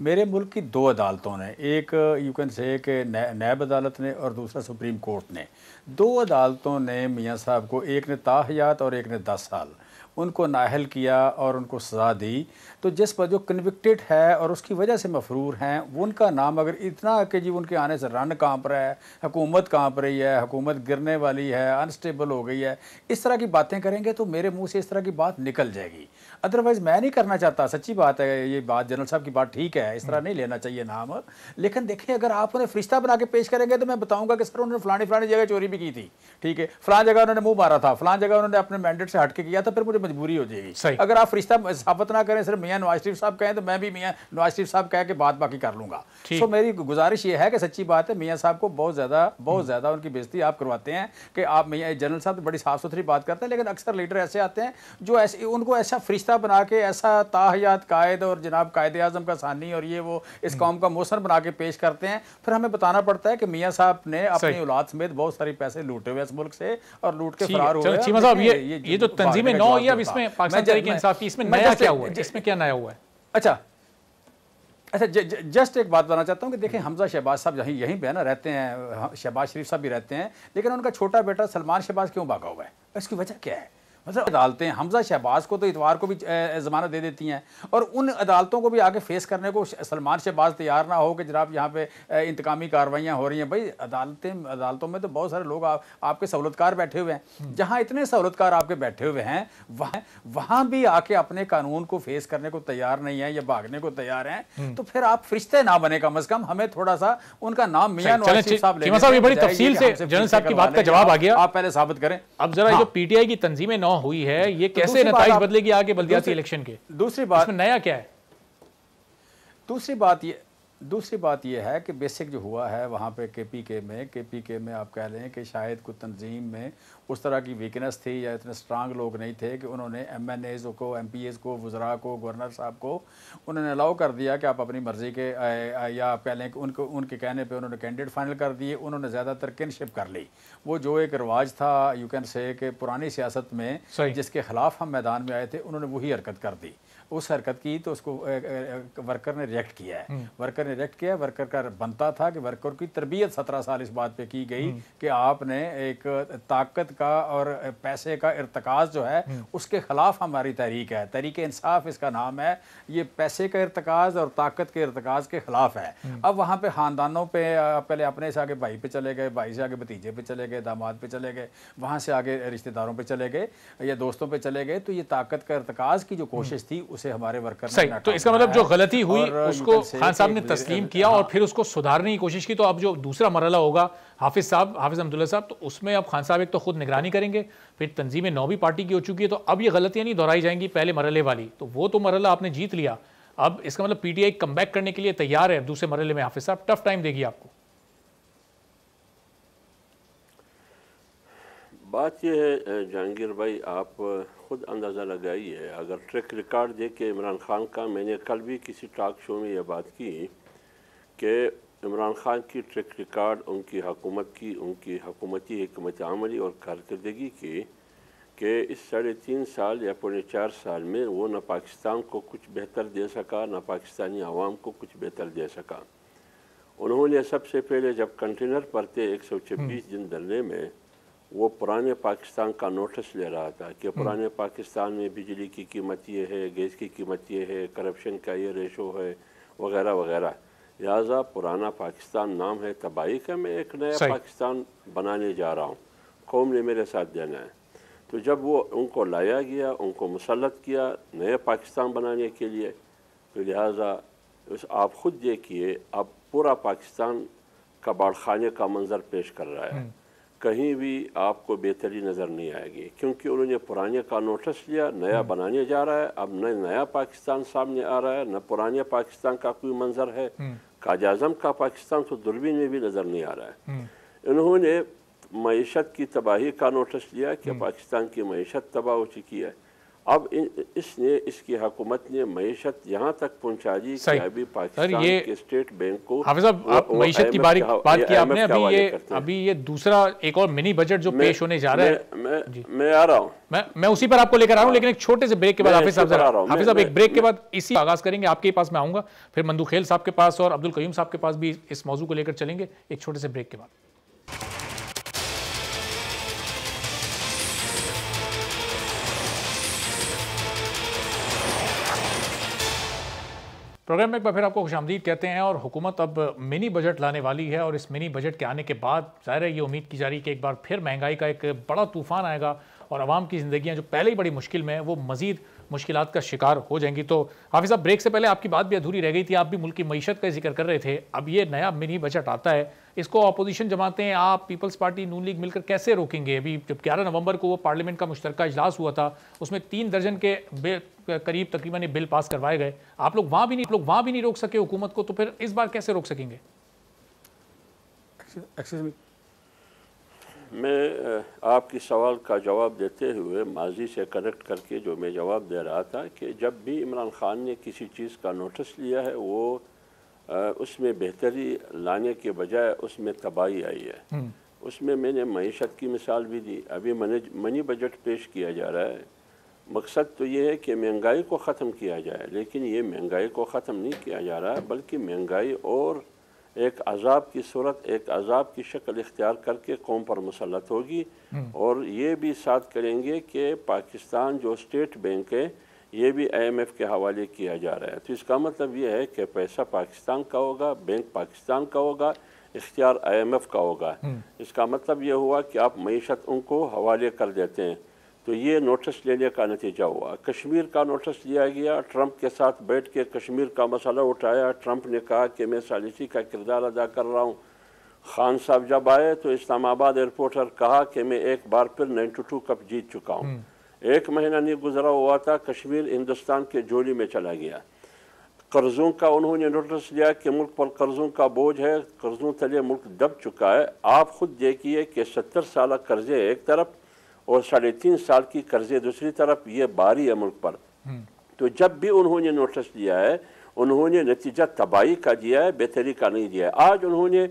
मेरे मुल्क की 2 अदालतों ने, एक यू कैन से कि नैब अदालत ने और दूसरा सुप्रीम कोर्ट ने, 2 अदालतों ने मियाँ साहब को, एक ने ताहयात और एक ने 10 साल उनको नाअहल किया और उनको सज़ा दी। तो जिस पर जो कन्विक्टेड है और उसकी वजह से मफरूर हैं, वो उनका नाम अगर इतना कि जी उनके आने से रन कांप रहा है, हुकूमत कांप रही है, हुकूमत गिरने वाली है, अनस्टेबल हो गई है, इस तरह की बातें करेंगे तो मेरे मुंह से इस तरह की बात निकल जाएगी। अदरवाइज़ मैं नहीं करना चाहता। सच्ची बात है, ये बात जनरल साहब की बात ठीक है, इस तरह नहीं लेना चाहिए नाम। लेकिन देखिए, अगर आप उन्हें फरिश्ता बना के पेश करेंगे तो मैं बताऊँगा कि सर उन्होंने फलानी जगह चोरी भी की थी, ठीक है, फलां जगह उन्होंने मुँह मारा था, फलां जगह उन्होंने अपने मैंडेट से हट के किया था, फिर मुझे मजबूरी हो जाएगी। अगर आप फरिश्ता साबित ना करें, सिर्फ मियां नवाज शरीफ साहब कहें, तो मैं भी मियां नवाज शरीफ साहब कह के बात बाकी कर लूंगा। सो मेरी गुजारिश ये है कि सच्ची बात है, मियां साहब को बहुत ज़्यादा उनकी बेइज्जती आप करवाते हैं कि आप मियां जनरल साहब तो बड़ी साफ़ सुथरी बात करते हैं, लेकिन अक्सर लीडर ऐसे आते हैं जो ऐसे उनको ऐसा फरिश्ता बना के, ऐसा ताहयात कायद और जनाब कायदे आज़म का सानी और ये वो इस कौम का मोहसन बना के पेश करते हैं। फिर हमें बताना पड़ता है कि मियां साहब ने अपनी औलाद समेत बहुत सारे पैसे लूटे हुए इस मुल्क से और लूट के फरार हुए। चीमा साहब, ये तो तंजीमें 9 हुई, अब इसमें पाकिस्तान तहरीक इंसाफ की इसमें नया क्या हुआ है? इसमें क्या नया हुआ है? अच्छा, जस्ट एक बात बताना चाहता हूँ कि देखें, हमजा शहबाज साहब यहीं पे ना रहते हैं, शहबाज शरीफ साहब भी रहते हैं, लेकिन उनका छोटा बेटा सलमान शहबाज क्यों भागा हुआ है? इसकी वजह क्या है? मतलब अदालतें हमजा शहबाज को तो इतवार को भी ज़मानत दे देती हैं और उन अदालतों को भी आगे फेस करने को सलमान शहबाज तैयार ना हो कि जनाब यहाँ पे इंतकामी कार्रवाइयाँ हो रही हैं। भाई अदालतों में तो बहुत सारे लोग आपके सहूलतकार बैठे हुए हैं। जहाँ इतने सहूलतकार आपके बैठे हुए हैं, वहाँ भी आके अपने कानून को फेस करने को तैयार नहीं है या भागने को तैयार हैं, तो फिर आप फरिश्ते ना बने, कम से कम हमें थोड़ा सा उनका नाम मियां नवाज शरीफ साहब ले। बड़ी तफसील से जनरल साहब की बात का जवाब आ गया, आप पहले साबित करें। अब जरा जो पीटीआई की तंजीमें 9 हुई है, ये कैसे नतीजे बदलेगी आगे बल्दियाती इलेक्शन के? दूसरी बात, इसमें नया क्या है? दूसरी बात ये है कि बेसिक जो हुआ है वहाँ पे केपीके में आप कह लें कि शायद कुछ तंजीम में उस तरह की वीकनेस थी या इतने स्ट्रांग लोग नहीं थे कि उन्होंने MNAs को, MPAs को, वज़रा को, गवर्नर साहब को उन्होंने अलाउ कर दिया कि आप अपनी मर्ज़ी के या आप कह लें कि उनके कहने पे उन्होंने कैंडिडेट फाइनल कर दिए। उन्होंने ज़्यादातर किनशिप कर ली। वो जो एक रिवाज था यू कैन से कि पुरानी सियासत में जिसके ख़िलाफ़ हम मैदान में आए थे, उन्होंने वही हरकत कर दी। उस हरकत की तो उसको वर्कर ने रिएक्ट किया है। वर्कर का बनता था कि वर्कर की तरबियत 17 साल इस बात पे की गई कि आपने एक ताकत का और पैसे का इर्तकाज जो है उसके खिलाफ हमारी तहरीक है, तहरीक इंसाफ इसका नाम है। ये पैसे का इर्तकाज और ताकत के इर्तकाज के खिलाफ है। अब वहाँ पे ख़ानदानों पे पहले अपने से आगे भाई पे चले गए, भाई से आगे भतीजे पे चले गए, दामाद पे चले गए, वहाँ से आगे रिश्तेदारों पे चले गए या दोस्तों पे चले गए। तो ये ताकत का इर्तकाज की जो कोशिश थी उसे हमारे वर्कर ने, तो इसका मतलब जो गलती हुई उसको खान साहब ने तस्लीम किया और फिर उसको सुधारने की कोशिश की। तो अब जो दूसरा मरहला होगा हाफिज अब्दुल्ला साहब, तो उसमें अब खान साहब एक तो खुद निगरानी करेंगे, फिर तंजीमें 9वीं पार्टी की हो चुकी है, तो अब ये गलतियां नहीं दोहराई जाएंगी पहले मरहले वाली। तो वो तो मरहला आपने जीत लिया, अब इसका मतलब पीटीआई कमबैक करने के लिए तैयार है दूसरे मरहले में। हाफिज साहब, टफ टाइम देगी आपको। बात यह है जहांगीर भाई, आप खुद अंदाज़ा लगाइए, अगर ट्रैक रिकॉर्ड देख के इमरान खान का, मैंने कल भी किसी टॉक शो में यह बात की कि इमरान खान की ट्रैक रिकॉर्ड उनकी हुकूमत की, उनकी हुकूमती हिकमत अमली और कारकर्दगी की कि इस 3.5 साल या 4.5 साल में वो न पाकिस्तान को कुछ बेहतर दे सका, न पाकिस्तानी आवाम को कुछ बेहतर दे सका। उन्होंने सबसे पहले जब कंटेनर पर थे 126 दिन धरने में, वो पुराने पाकिस्तान का नोटिस ले रहा था कि पुराने पाकिस्तान में बिजली की कीमत ये है, गैस की कीमत ये है, करप्शन का ये रेशो है, वगैरह वगैरह। लिहाजा पुराना पाकिस्तान नाम है तबाही का, मैं एक नया पाकिस्तान बनाने जा रहा हूँ, कौम ने मेरे साथ देना है। तो जब वो उनको लाया गया, उनको मुसल्लत किया नया पाकिस्तान बनाने के लिए, तो लिहाजा आप ख़ुद देखिए अब पूरा पाकिस्तान कबाड़ खाने का मंजर पेश कर रहा है। कहीं भी आपको बेहतरी नज़र नहीं आएगी क्योंकि उन्होंने पुराने का नोटिस लिया, नया बनाने जा रहा है। अब न नया पाकिस्तान सामने आ रहा है, न पुराने पाकिस्तान का कोई मंजर है। काज-ए-आज़म का पाकिस्तान तो दूरबीन में भी नज़र नहीं आ रहा है। इन्होंने मईशत की तबाही का नोटिस लिया कि पाकिस्तान की मईशत तबाह हो चुकी है। अब इसने इसकी हुकूमत ने मईशत यहाँ तक पहुँचा दी कि अभी पाकिस्तान के स्टेट बैंक को हाफिज साहब, आप मईशत की बात की आपने, अभी ये दूसरा एक और मिनी बजट जो पेश होने जा रहा है, मैं आ रहा हूँ, मैं उसी पर आपको लेकर आ रहा हूँ, लेकिन एक छोटे से ब्रेक के बाद हाफिज साहब एक ब्रेक के बाद इसी आगाज करेंगे। आपके पास मैं आऊंगा, फिर मंदूखेल साहब के पास और अब्दुल कयूम साहब के पास भी इस मौजू को लेकर चलेंगे एक छोटे से ब्रेक के बाद। प्रोग्राम में एक बार फिर आपको खुशामदीद कहते हैं। और हुकूमत अब मिनी बजट लाने वाली है और इस मिनी बजट के आने के बाद ज़ाहिर है ये उम्मीद की जा रही है कि एक बार फिर महंगाई का एक बड़ा तूफान आएगा और आवाम की ज़िंदगियाँ जो पहले ही बड़ी मुश्किल में है वो मज़ीद मुश्किलात का शिकार हो जाएंगी। तो हाफिज़ साहब, ब्रेक से पहले आपकी बात भी अधूरी रह गई थी, आप भी मुल्क की मईशत का जिक्र कर रहे थे। अब ये नया मिनी बजट आता है, इसको अपोजिशन जमातें, आप, पीपल्स पार्टी, नून लीग मिलकर कैसे रोकेंगे? अभी जब 11 नवंबर को वो पार्लियामेंट का मुश्तरका इजलास हुआ था, उसमें 3 दर्जन के करीब तकरीबन ये बिल पास करवाए गए, आप लोग वहाँ भी नहीं रोक सके हुकूमत को, तो फिर इस बार कैसे रोक सकेंगे? मैं आपकी सवाल का जवाब देते हुए माजी से कनेक्ट करके जो मैं जवाब दे रहा था कि जब भी इमरान खान ने किसी चीज़ का नोटिस लिया है वो उसमें बेहतरी लाने के बजाय उसमें तबाही आई है। उसमें मैंने मईशत की मिसाल भी दी। अभी मनी बजट पेश किया जा रहा है, मकसद तो ये है कि महंगाई को ख़त्म किया जाए, लेकिन ये महंगाई को ख़त्म नहीं किया जा रहा है, बल्कि महंगाई और एक अजाब की सूरत, एक अजाब की शक्ल इख्तियार करके कौम पर मुसल्लत होगी। और ये भी साथ करेंगे कि पाकिस्तान जो स्टेट बैंक है ये भी IMF के हवाले किया जा रहा है। तो इसका मतलब ये है कि पैसा पाकिस्तान का होगा, बैंक पाकिस्तान का होगा, इख्तियार IMF का होगा। इसका मतलब ये हुआ कि आप मईशत उनको हवाले कर देते हैं। तो ये नोटिस लेने का नतीजा हुआ। कश्मीर का नोटिस लिया गया, ट्रंप के साथ बैठ के कश्मीर का मसला उठाया। ट्रंप ने कहा कि मैं सालिसी का किरदार अदा कर रहा हूँ। खान साहब जब आए तो इस्लामाबाद एयरपोर्ट पर कहा कि मैं एक बार फिर 92 कप जीत चुका हूँ। 1 महीना नहीं गुजरा हुआ था, कश्मीर हिंदुस्तान के झोली में चला गया। कर्ज़ों का उन्होंने नोटिस लिया कि मुल्क पर कर्ज़ों का बोझ है, कर्ज़ों तले मुल्क दब चुका है। आप खुद देखिए कि 70 साल कर्जे एक तरफ और 3.5 साल की कर्जे दूसरी तरफ, ये बारी है मुल्क पर। तो जब भी उन्होंने नोटिस लिया है उन्होंने नतीजा तबाही का दिया है, बेहतरी का नहीं दिया है। आज उन्होंने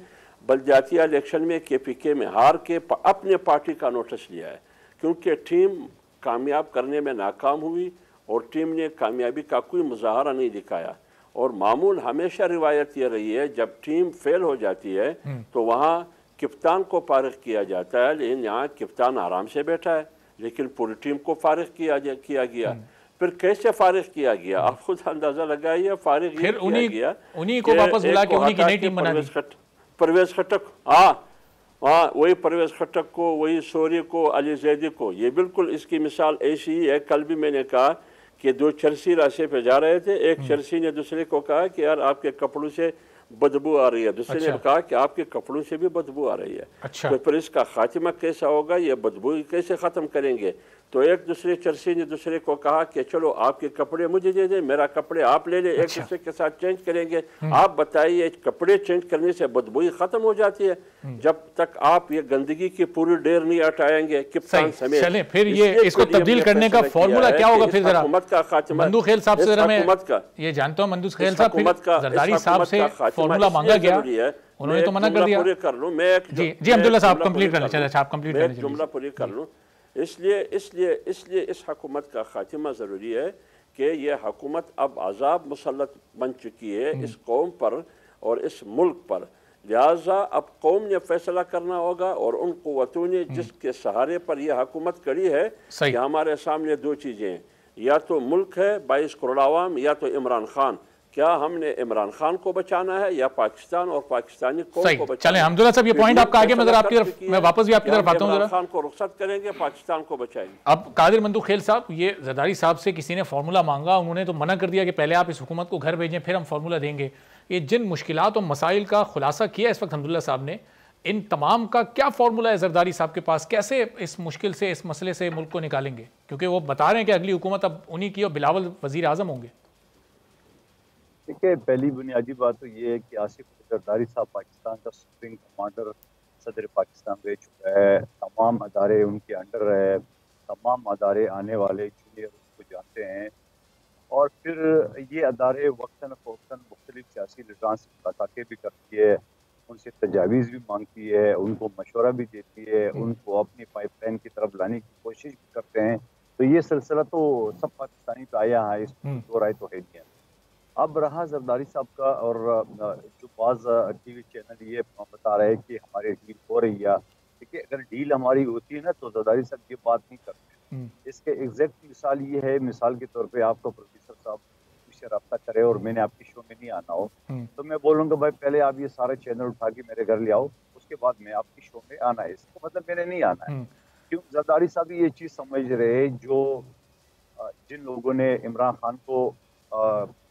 बल्दियाती इलेक्शन में KPK में हार के अपने पार्टी का नोटिस लिया है, क्योंकि टीम कामयाब करने में नाकाम हुई और टीम ने कामयाबी का कोई मुजाहरा नहीं दिखाया। और मामूल हमेशा रिवायत ये रही है, जब टीम फेल हो जाती है तो वहाँ कप्तान को फारिग किया जाता है, लेकिन यहाँ कप्तान आराम से बैठा है, लेकिन पूरी टीम को फारिग किया गया। फिर कैसे फारिग किया गया आप खुद अंदाजा लगाइए। फारिग फिर उन्हीं को वापस बुला के उन्हीं की नई टीम बना दी। परवेज खट्टक, हाँ वही परवेज खट्टक को, वही सोरी को, अली जैदी को। ये बिल्कुल इसकी मिसाल ऐसी ही है। कल भी मैंने कहा कि 2 चर्सी रास्ते पे जा रहे थे, एक चर्सी ने दूसरे को कहा कि यार आपके कपड़ों से बदबू आ रही है, दूसरे ने कहा कि आपके कपड़ों से भी बदबू आ रही है। तो फिर इसका खात्मा कैसा होगा, ये बदबू कैसे ख़त्म करेंगे? तो एक दूसरे चर्सी ने दूसरे को कहा कि चलो आपके कपड़े मुझे दे दें, मेरा कपड़े आप ले लें, एक दूसरे के साथ चेंज करेंगे। आप बताइए, कपड़े चेंज करने से बदबू ख़त्म हो जाती है? जब तक आप ये गंदगी की पूरी ढेर नहीं हटाएंगे कप्तान समेत। चलें फिर ये इसको तब्दील करने का फॉर्मूला क्या होगा? फिर जरा मंदूखेल साहब से जरा मैं ये जानता हूँ। मंदूखेल साहब, जरदारी साहब से फॉर्मूला मांगा गया, उन्होंने तो मना कर दिया। कर लूं मैं जी अब्दुल्ला साहब कंप्लीट कर लें। चलिए आप कंप्लीट कर लें, जुमला पूरी कर लूं। इसलिए इस हुकूमत का खात्मा ज़रूरी है कि ये हुकूमत अब अजाब मुसल्लत बन चुकी है इस कौम पर और इस मुल्क पर। लिहाजा अब कौम ने फैसला करना होगा और उन क़ुव्वतों ने जिसके सहारे पर यह हुकूमत खड़ी है कि हमारे सामने 2 चीज़ें हैं, या तो मुल्क है 22 करोड़ आवाम, या तो इमरान खान। क्या हमने इमरान खान को बचाना है या पाकिस्तान और पाकिस्तानी कौम को बचाना? चलें अब्दुल्ला साहब, ये पॉइंट आपका आगे, मैं जरा आपकी तरफ, मैं वापस भी आपकी तरफ आता हूं। इमरान खान को रुखसत करेंगे, पाकिस्तान को बचाएंगे। अब कादिर मंदूखेल साहब, ये जरदारी साहब से किसी ने फार्मूला मांगा, उन्होंने तो मना कर दिया कि पहले आप इस हुकूमत को घर भेजें फिर हम फार्मूला देंगे। ये जिन मुश्किलात और मसाइल का खुलासा किया इस वक्त हम्दुल्ला साहब ने, इन तमाम का क्या फार्मूला है जरदारी साहब के पास? कैसे इस मुश्किल से, इस मसले से मुल्क को निकालेंगे? क्योंकि वो बता रहे हैं कि अगली हुकूमत अब उन्हीं की और बिलावल वजीर आजम होंगे। देखिए, पहली बुनियादी बात तो ये है कि आसिफ जरदारी साहब पाकिस्तान का सुप्रीम कमांडर सदर पाकिस्तान रह चुका है, तमाम अदारे उनके अंडर है, तमाम अदारे आने वाले जूनियर को जानते हैं, और फिर ये अदारे वक्तन फ़ौक़्तन मुख्तलिफ सियासी लीडरान से मुलाकातें भी करती है, उनसे तजावीज़ भी मांगती है, उनको मशवरा भी देती है, उनको अपनी पाइपलाइन की तरफ लाने की कोशिश भी करते हैं। तो ये सिलसिला तो सब पाकिस्तानी पे आया है, इसमें दो राय तो है नहीं है। अब रहा जरदारी साहब का, और जो बाज़ टीवी चैनल ये बता रहे हैं कि हमारी डील हो रही है, देखिए अगर डील हमारी होती है ना तो जरदारी साहब ये बात नहीं करते। इसके एग्जैक्ट मिसाल ये है, मिसाल के तौर पे आपको प्रोड्यूसर साहब मुझसे रब्ता करे और मैंने आपकी शो में नहीं आना हो, तो मैं बोलूँगा भाई पहले आप ये सारे चैनल उठा के मेरे घर ले आओ, उसके बाद मैं आपकी शो में आना है। इसका मतलब मैंने नहीं आना है। क्यों? जरदारी साहब ये चीज़ समझ रहे, जो जिन लोगों ने इमरान खान को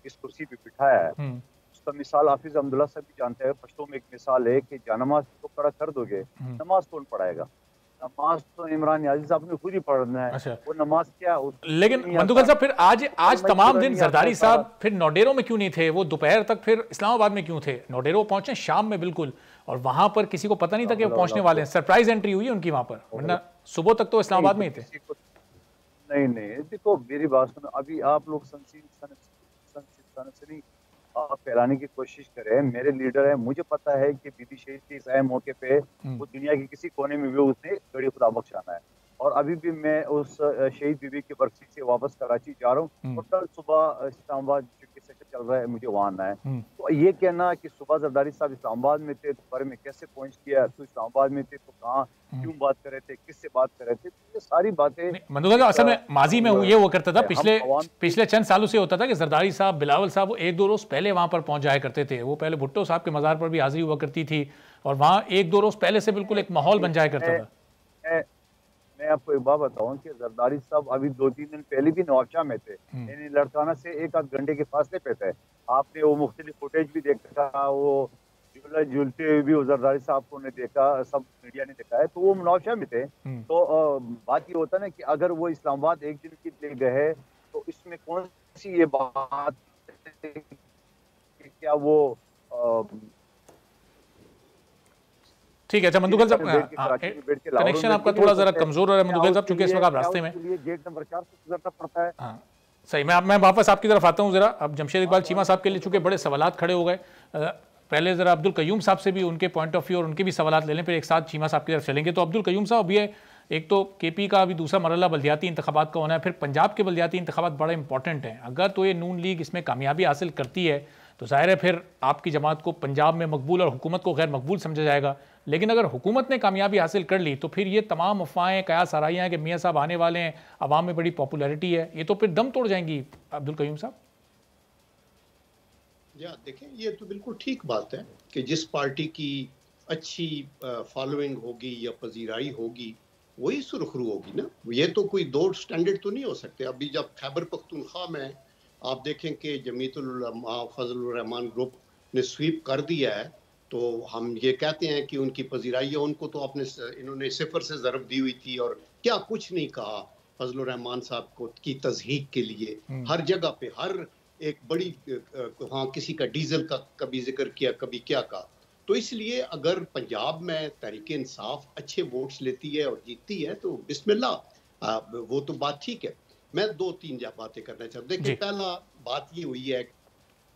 इस कुर्सी पे बिठाया है, उसका मिसाल हाफिज अब्दुल्ला साहब भी जानते हैं। पश्तो में एक मिसाल है कि जानमाज को खड़ा कर दोगे, नमाज कौन पढ़ाएगा? नमाज तो इमरान याजी साहब ने खुद ही पढ़ना है। अच्छा। वो नमाज क्या? लेकिन मंदुगल साहब फिर आज तमाम दिन जरदारी साहब फिर नौडेरो में क्यों नहीं थे? वो दोपहर तक फिर इस्लामाबाद में क्यों थे? नौडेरो पहुंचे शाम में बिल्कुल, और वहां पर किसी को पता नहीं था कि वो पहुंचने वाले हैं। सरप्राइज एंट्री हुई उनकी वहां पर, वरना सुबह तक तो इस्लामाबाद में ही थे। नहीं, देखो मेरी बात सुनो, अभी आप लोग सनसनी आप फैलाने की कोशिश करें। मेरे लीडर है, मुझे पता है कि बीबी शहीद के इस अहम मौके पे वो दुनिया के किसी कोने में भी उसने गड़ी खुदा बख्शाना है, और अभी भी मैं उस शहीद बीबी की बरसी से वापस कराची जा रहा हूँ, और कल सुबह इस्लामाबाद सेशन चल रहा है, मुझे वहाँ आना है। तो ये कहना कि सुबह जरदारी साहब इस्लामाबाद में थे, दोपहर में कैसे पहुँच गया, तो इस्लामाबाद में थे तो कहाँ क्यों बात कर रहे थे, किससे बात कर रहे थे, ये सारी बातें मंदुगल साहब असल में माजी में ये हुआ करता था, पिछले चंद सालों से होता था कि जरदारी साहब, बिलावल साहब वो एक दो रोज पहले वहां पर पहुंच जाया करते थे। वो पहले भुट्टो साहब के मज़ार पर भी हाजिरी हुआ करती थी, और वहाँ एक दो रोज पहले से बिल्कुल एक माहौल बन जाया करता था। मैं आपको एक बात बताऊं कि जरदारी साहब अभी 2-3 दिन पहले भी नवाबशाह में थे, यानी लड़काना से 1-8 घंटे के फासले पे थे। आपने वो मुख्तलिफ फुटेज भी देखा, वो झूलते हुए भी जरदारी साहब को ने देखा, सब मीडिया ने देखा है, तो वो नवाबशाह में थे। तो बात ये होता ना कि अगर वो इस्लामाबाद एक दिन के लिए गए तो इसमें कौन सी ये बात कि क्या वो ठीक है। अच्छा मंदुगल साहब, कनेक्शन आपका थोड़ा जरा कमजोर है मंदुगल साहब, चूंकि इस वक्त आप रास्ते में। गेट नंबर 4 से गुजरना पड़ता है। हाँ सही। मैं वापस आपकी तरफ आता हूँ जरा। अब जमशेद इकबाल चीमा साहब के लिए चूंकि बड़े सवालात खड़े हो गए, पहले जरा अब्दुल कयूम साहब से भी उनके पॉइंट ऑफ व्यू और उनके भी सवालात ले लें, फिर एक साथ चीमा साहब की तरफ चलेंगे। तो अब्दुल कयूम साहब, ये एक तो केपी का अभी दूसरा मरहला बल्दियाती इंतखाबात का होना है, फिर पंजाब के बल्दियाती इंतखाबात बड़े इंपॉर्टेंट हैं। अगर तो ये नून लीग इसमें कामयाबी हासिल करती है तो ज़ाहिर है फिर आपकी जमात को पंजाब में मकबूल और हुकूमत को गैर मकबूल समझा जाएगा। लेकिन अगर हुकूमत ने कामयाबी हासिल कर ली तो फिर ये तमाम अफवाहें, कयास आराइयाँ हैं कि मियाँ साहब आने वाले हैं, अवाम में बड़ी पॉपुलैरिटी है, ये तो फिर दम तोड़ जाएंगी। अब्दुल कयूम साहब देखें, ये तो बिल्कुल ठीक बात है कि जिस पार्टी की अच्छी फॉलोइंग होगी या पजीराई होगी वही सुरखरू होगी ना। ये तो कोई दो स्टैंडर्ड तो नहीं हो सकते। अभी जब खैबर पख्तूनख्वा में आप देखें कि जमीयतुल उलमा फजलुर रहमान ग्रुप ने स्वीप कर दिया है, तो हम ये कहते हैं कि उनकी पजीराई है। उनको तो इन्होंने सिफर से ज़रब दी हुई थी और क्या कुछ नहीं कहा फजलुर रहमान साहब को की तज़हीक के लिए। हर जगह पे हर एक बड़ी वहाँ किसी का डीजल का कभी जिक्र किया, कभी क्या कहा। तो इसलिए अगर पंजाब में तहरीक इंसाफ अच्छे वोट्स लेती है और जीतती है तो बिस्मिल्लाह, वो तो बात ठीक है। मैं 2-3 बातें करना चाहता हूँ। देखिए, पहला बात ये हुई है,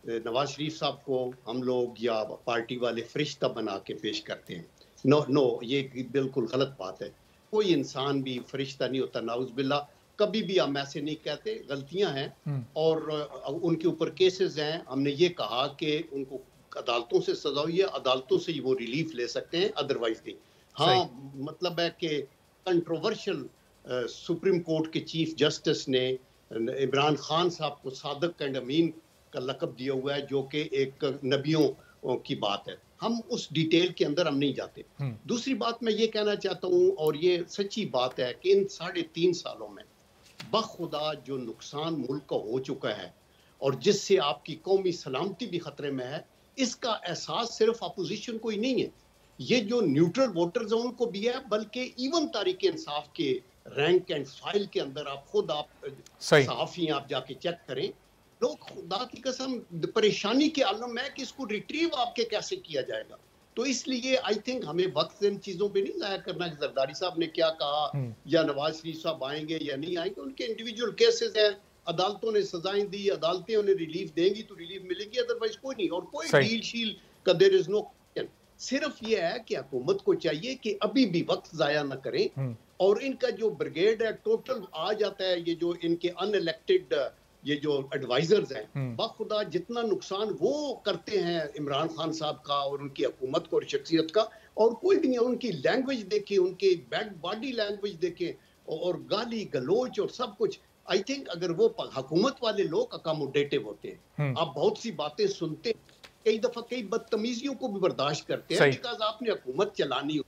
नवाज शरीफ साहब को हम लोग या पार्टी वाले फरिश्ता बना के पेश करते हैं। नो, ये बिल्कुल गलत बात है। कोई इंसान भी फरिश्ता नहीं होता, नाउज़ुबिल्लाह। कभी भी हम ऐसे नहीं कहते, गलतियां हैं और उनके ऊपर केसेस हैं। हमने ये कहा कि उनको अदालतों से सजा हुई है, अदालतों से ही वो रिलीफ ले सकते हैं, अदरवाइज नहीं। हाँ, मतलब है कि कंट्रोवर्शियल सुप्रीम कोर्ट के चीफ जस्टिस ने इमरान खान साहब को सादिक एंड अमीन का लक़ब दिया हुआ है, जो कि एक नबियों की बात है। हम उस डिटेल के अंदर हम नहीं जाते। दूसरी बात मैं ये कहना चाहता हूँ, और ये सच्ची बात है, कि इन 3.5 सालों में बखुदा जो नुकसान मुल्क का हो चुका है और जिससे आपकी कौमी सलामती भी खतरे में है, इसका एहसास सिर्फ अपोजिशन को ही नहीं है, ये जो न्यूट्रल वोटर्स हैं उनको भी है, बल्कि इवन तहरीक इंसाफ के रैंक एंड फाइल के अंदर आप खुद सहाफ़ी आप जाके चेक करें, लोग खुदा की कसम परेशानी के आलम है कि इसको रिट्रीव आपके कैसे किया जाएगा। तो इसलिए आई थिंक हमें वक्त इन चीजों पे नहीं जाया करना कि जरदारी साहब ने क्या कहा या नवाज शरीफ साहब आएंगे या नहीं आएंगे। उनके इंडिविजुअल केसेस हैं, अदालतों ने सजाएं दी, अदालतें उन्हें रिलीफ देंगी तो रिलीफ मिलेगी, अदरवाइज कोई नहीं। और कोई डील शील का देयर इज नो। सिर्फ ये है कि हुकूमत को चाहिए कि अभी भी वक्त जाया ना करें और इनका जो ब्रिगेड है टोटल आ जाता है, ये जो इनके अनइलेक्टेड ये जो एडवाइजर्स हैं, बाखुदा जितना नुकसान वो करते हैं इमरान खान साहब का और उनकी हुकूमत को और शख्सियत का, और कोई भी नहीं। उनकी लैंग्वेज देखें, उनके बॉडी लैंग्वेज देखें और गाली गलोच और सब कुछ। आई थिंक अगर वो हुकूमत वाले लोग अकोमोडेटिव होते हैं, आप बहुत सी बातें सुनते हैं, कई दफा कई बदतमीजियों को भी बर्दाश्त करते हैं बिकॉज आपने हुकूमत चलानी हो।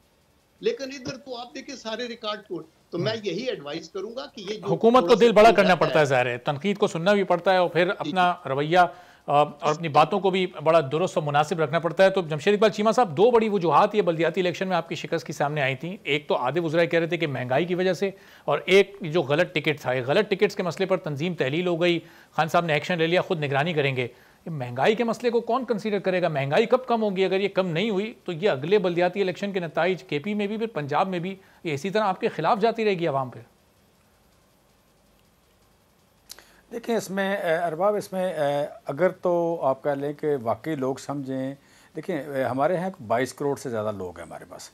लेकिन इधर तो आप देखें सारे रिकॉर्ड को। तो मैं यही एडवाइस करूंगा कि ये हुकूमत को दिल बड़ा करना पड़ता है, ज़ाहिर है तनकीद को सुनना भी पड़ता है और फिर अपना रवैया और अपनी बातों को भी बड़ा दुरुस्त और मुनासिब रखना पड़ता है। तो जमशेद इकबाल चीमा साहब, दो बड़ी वजूहात ये बल्दियाती इलेक्शन में आपकी शिकस्त की सामने आई थी। एक तो आधे वज़राए कह रहे थे कि महंगाई की वजह से, और एक जो गलत टिकट था, गलत टिकट्स के मसले पर तंजीम तहलील हो गई, खान साहब ने एक्शन ले लिया, खुद निगरानी करेंगे। ये महंगाई के मसले को कौन कंसीडर करेगा? महंगाई कब कम होगी? अगर ये कम नहीं हुई तो ये अगले बल्दियाती इलेक्शन के नताइज केपी में भी फिर पंजाब में भी ये इसी तरह आपके खिलाफ जाती रहेगी आवाम पे। देखिए इसमें अरबाब, इसमें अगर तो आप कह लें कि वाकई लोग समझें, देखिए हमारे यहाँ 22 करोड़ से ज़्यादा लोग हैं हमारे पास,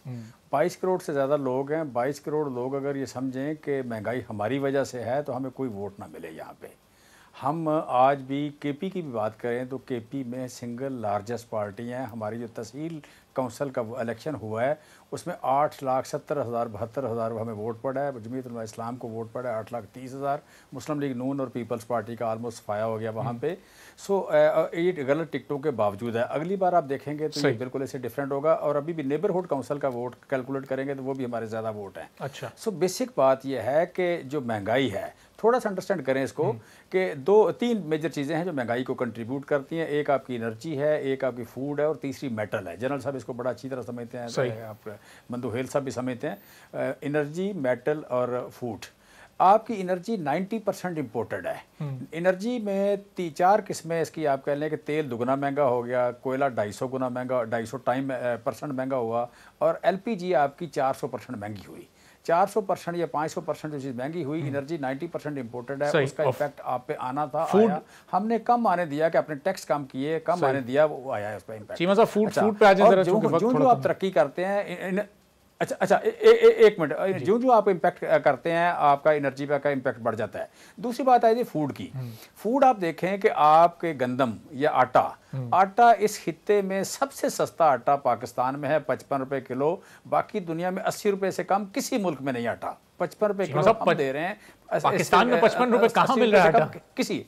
22 करोड़ से ज़्यादा लोग हैं। 22 करोड़ लोग अगर ये समझें कि महंगाई हमारी वजह से है तो हमें कोई वोट ना मिले यहाँ पे। हम आज भी केपी की भी बात करें तो केपी में सिंगल लार्जेस्ट पार्टी हैं। हमारी जो तहसील काउंसिल का इलेक्शन हुआ है उसमें 8,70,000-72,000 हमें वोट पड़ा है। जमीयत उलमा इस्लाम को वोट पड़ा है 8,30,000। मुस्लिम लीग नून और पीपल्स पार्टी का आलमोस्ट फाया हो गया वहाँ पे। सो ये गलत टिकटों के बावजूद है। अगली बार आप देखेंगे तो ये बिल्कुल ऐसे डिफरेंट होगा। और अभी भी नेबरहुड काउंसिल का वोट कैलकुलेट करेंगे तो वो भी हमारे ज़्यादा वोट हैं। अच्छा, सो बेसिक बात यह है कि जो महंगाई है, थोड़ा सा अंडरस्टैंड करें इसको कि 2-3 मेजर चीज़ें हैं जो महंगाई को कंट्रीब्यूट करती हैं। एक आपकी एनर्जी है, एक आपकी फूड है और तीसरी मेटल है। जनरल साहब इसको बड़ा अच्छी तरह समझते हैं, आप मंदुहेल साहब भी समझते हैं। एनर्जी, मेटल और फूड। आपकी एनर्जी 90% इम्पोर्टेड है। एनर्जी में 3-4 किस्में इसकी आप कह लें कि तेल दुगना महंगा हो गया, कोयला 250 गुना महंगा, 250% महंगा हुआ, और LPG आपकी 400% महंगी हुई। 400% या 500% जो चीज़ महंगी हुई। एनर्जी 90% इम्पोर्टेड है, उसका इफेक्ट आप पे आना था, आया। हमने कम आने दिया कि अपने टैक्स कम किए, कम आने दिया, वो आया उसका इम्पैक्ट। फूड पे आ जाए जो आप तरक्की करते हैं, अच्छा एक मिनट, जो आप इम्पैक्ट करते हैं आपका एनर्जी पे का इम्पैक्ट बढ़ जाता है। दूसरी बात है जी फूड की। फूड आप देखें कि आपके गंदम या आटा इस खित्ते में सबसे सस्ता आटा पाकिस्तान में है, 55 रुपए किलो। बाकी दुनिया में 80 रुपए से कम किसी मुल्क में नहीं आटा। 55 रुपए किलो हम दे रहे हैं। पाकिस्तान में 55 रुपए कहाँ मिल रहा है किसी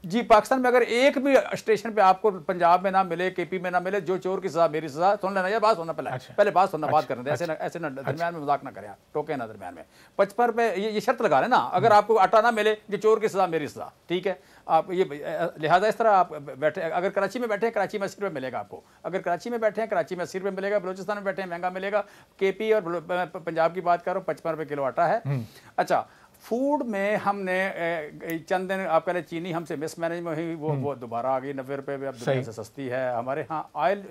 जी पाकिस्तान में अगर एक भी स्टेशन पे आपको पंजाब में ना मिले, केपी में ना मिले, जो चोर की सजा मेरी सजा। सुन लेना यार, बात सुनना पहले बात सुनना, बात करने दे। ऐसे ना दरमियान में मजाक ना करें, टोके ना दरमियान में। 55 रुपए ये शर्त लगा लेना, अगर आपको आटा ना मिले, जो चोर की सजा मेरी सजा, ठीक है। आप ये लिहाजा इस तरह आप बैठे, अगर कराची में बैठे हैं कराची में 80 रुपये मिलेगा आपको। अगर कराची में बैठे हैं कराची में 80 रुपये मिलेगा। बलूचिस्तान में बैठे हैं महंगा मिलेगा। केपी और पंजाब की बात करो 55 रुपये किलो आटा है। अच्छा, फूड में हमने चंद दिन आप कह रहे चीनी हमसे मिसमैनेज में हुई, वो दोबारा आ गई 90 रुपये पे, अब दुनिया से सस्ती है। हमारे यहाँ ऑयल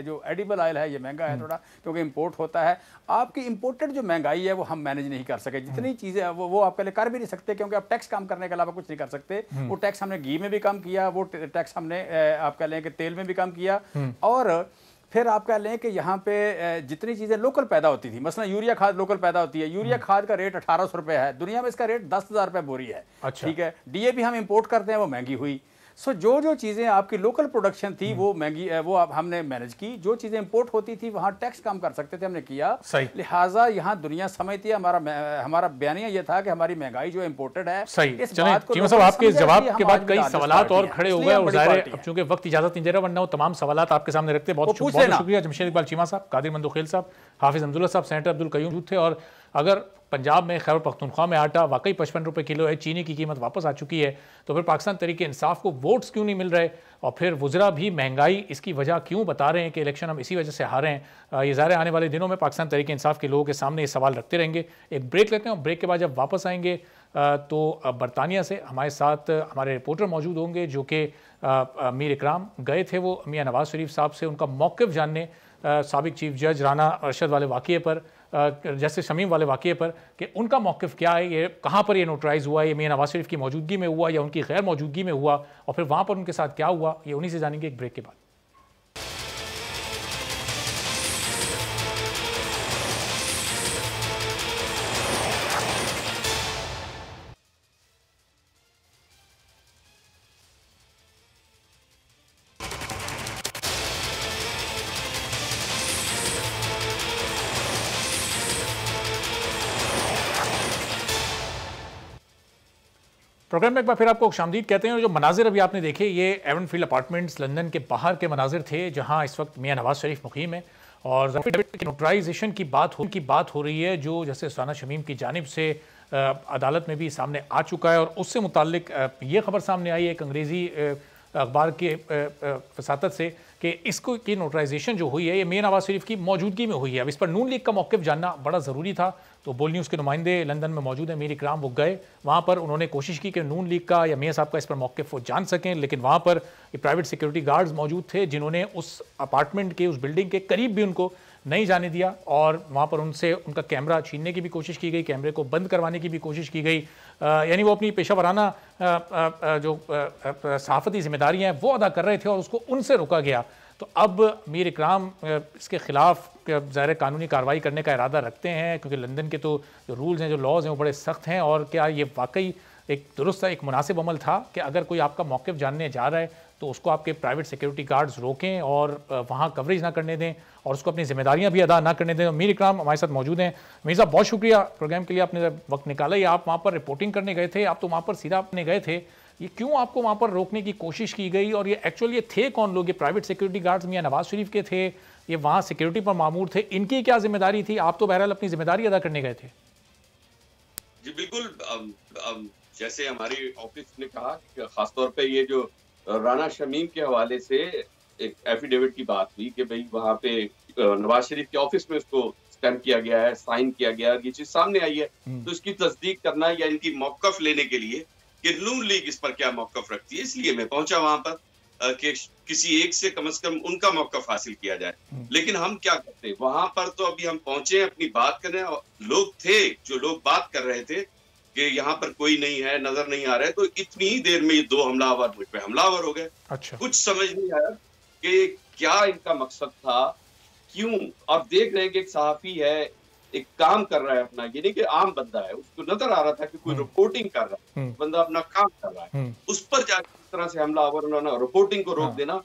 जो एडिबल ऑयल है ये महंगा है थोड़ा, क्योंकि इंपोर्ट होता है। आपकी इंपोर्टेड जो महंगाई है वो हम मैनेज नहीं कर सके। जितनी चीज़ें वो आप पहले कर भी नहीं सकते, क्योंकि आप टैक्स कम करने के अलावा कुछ नहीं कर सकते। वो टैक्स हमने घी में भी कम किया, वो टैक्स हमने आप कह लें कि तेल में भी कम किया। और फिर आप कह लें कि यहाँ पे जितनी चीज़ें लोकल पैदा होती थी, मसलन यूरिया खाद लोकल पैदा होती है। यूरिया खाद का रेट 1800 रुपये है, दुनिया में इसका रेट 10,000 रुपये बोरी है। ठीक है। DAP हम इंपोर्ट करते हैं, वो महंगी हुई। सो जो चीज़ें आपकी लोकल प्रोडक्शन थी वो महंगी, वो हमने मैनेज की। जो चीज़ें इंपोर्ट होती थी वहाँ टैक्स कम कर सकते थे, हमने किया। लिहाजा यहाँ दुनिया समझती है। हमारा बयानिया ये था कि हमारी महंगाई जो इंपोर्टेड है। इस बात को आपके जवाब के बाद कई सवालात और खड़े हो गए, और ज़ाहिर है चूंकि वक्त इजाजत नहीं दे रहा, वरना वो तमाम सवालात आपके सामने रखते। बहुत शुक्रिया जमशेद इकबाल चीमा साहब, कादिर मंदुखेल साहब, हाफिज अब्दुल्ला साहब, सेनेटर अब्दुल कयूम थे। और अगर पंजाब में खैबर पख्तूनख्वा में आटा वाकई 55 रुपये किलो है, चीनी की कीमत वापस आ चुकी है, तो फिर पाकिस्तान तहरीक इंसाफ को वोट्स क्यों नहीं मिल रहे? और फिर वुज़रा भी महंगाई इसकी वजह क्यों बता रहे हैं कि इलेक्शन हम इसी वजह से हारे हैं? ये ज़ाहिर आने वाले दिनों में पाकिस्तान तहरीक इंसाफ के लोगों के सामने ये सवाल रखते रहेंगे। एक ब्रेक लेते हैं और ब्रेक के बाद जब वापस आएंगे तो बरतानिया से हमारे साथ हमारे रिपोर्टर मौजूद होंगे जो कि मीर इकराम गए थे वो मियां नवाज शरीफ साहब से उनका मौक़िफ़ जानने साबिक चीफ जज राना अरशद वाले वाक़े पर, जस्टिस शमीम वाले वाक़े पर, कि उनका मौक़िफ़ क्या है, ये कहाँ पर ये नोटराइज़ हुआ, ये मियां नवाज शरीफ की मौजूदगी में हुआ या उनकी गैर मौजूदगी में हुआ, और फिर वहाँ पर उनके साथ क्या हुआ, ये उन्हीं से जानेंगे एक ब्रेक के बाद। प्रोग्राम में एक बार फिर आपको खुशामदीद कहते हैं। और जो मनाजिर अभी आपने देखे ये एवनफील्ड अपार्टमेंट्स लंदन के बाहर के मनाजिर थे जहां इस वक्त मियां नवाज शरीफ मुकीम है और नोटराइजेशन की बात हो रही है जो जैसे राना शमीम की जानिब से अदालत में भी सामने आ चुका है। और उससे मुताल्लिक ये खबर सामने आई है एक अंग्रेज़ी अखबार के फसादत से कि इसको की नोटराइजेशन जो हुई है ये मियां नवाज शरीफ की मौजूदगी में हुई है। अब इस पर नून लीग का मौक़िफ़ जानना बड़ा ज़रूरी था, तो बोल न्यूज़ के नुमाइंदे लंदन में मौजूद है मीर इकराम, वो गए वहाँ पर, उन्होंने कोशिश की कि नून लीग का या मियां साहब का इस पर मौक़िफ़ वो जान सकें, लेकिन वहाँ पर ये प्राइवेट सिक्योरिटी गार्ड्स मौजूद थे जिन्होंने उस अपार्टमेंट के, उस बिल्डिंग के करीब भी उनको नहीं जाने दिया और वहाँ पर उनसे उनका कैमरा छीनने की भी कोशिश की गई, कैमरे को बंद करवाने की भी कोशिश की गई। यानी वो अपनी पेशा वराना जो सहाफ़ती जिम्मेदारियाँ हैं वो अदा कर रहे थे और उसको उनसे रोका गया। तो अब मीर इकराम इसके ख़िलाफ़ ज़ाहिर कानूनी कार्रवाई करने का इरादा रखते हैं क्योंकि लंदन के तो जो रूल्स हैं, जो लॉज हैं वो बड़े सख्त हैं। और क्या ये वाकई एक दुरुस्त एक मुनासिब अमल था कि अगर कोई आपका मौक़िफ़ जानने जा रहा है तो उसको आपके प्राइवेट सिक्योरिटी गार्ड्स रोकें और वहाँ कवरेज ना करने दें और उसको अपनी जिम्मेदारियाँ भी अदा ना करने दें। मीर इकराम हमारे साथ मौजूद हैं। मीर साहब बहुत शुक्रिया प्रोग्राम के लिए, आपने वक्त निकाला ही। आप वहाँ पर रिपोर्टिंग करने गए थे, आप तो वहाँ पर सीधा अपने गए थे, ये क्यों आपको वहाँ पर रोकने की कोशिश की गई और ये एक्चुअली ये थे कौन लोग? ये प्राइवेट सिक्योरिटी गार्ड्स मियां नवाज शरीफ के थे, ये वहाँ सिक्योरिटी पर मामूर थे, इनकी क्या जिम्मेदारी थी? आप तो बहरहाल अपनी जिम्मेदारी अदा करने गए थे। जी बिल्कुल, जैसे हमारी ऑफिस ने कहा कि खासतौर पे ये जो राना शमीम के हवाले से एक एफिडेविट की बात हुई कि भाई वहाँ पे नवाज शरीफ के ऑफिस में उसको स्टैम्प किया गया है, साइन किया गया है, ये चीज सामने आई है। तो इसकी तस्दीक करना या इनकी मौक़िफ़ लेने के लिए कि नून लीग इस पर क्या मौक़िफ़ रखती है, इसलिए मैं पहुंचा वहां पर कि किसी एक से कम उनका मौक़िफ़ हासिल किया जाए। लेकिन हम क्या करते वहां पर, तो अभी हम पहुंचे अपनी बात करने, लोग थे जो लोग बात कर रहे थे कि यहाँ पर कोई नहीं है, नजर नहीं आ रहा है। तो इतनी ही देर में ये दो हमलावर मुझ पे हमलावर हो गए। अच्छा। कुछ समझ नहीं आया कि क्या इनका मकसद था, क्यों। आप देख रहे हैं कि एक सहाफी है, एक काम कर रहा है अपना, ये नहीं कि आम बंदा है, उसको नजर आ रहा था कि कोई रिपोर्टिंग कर रहा है, बंदा अपना काम कर रहा है, उस पर जाकर इस तरह से हमलावर उन्होंने रिपोर्टिंग को रोक देना,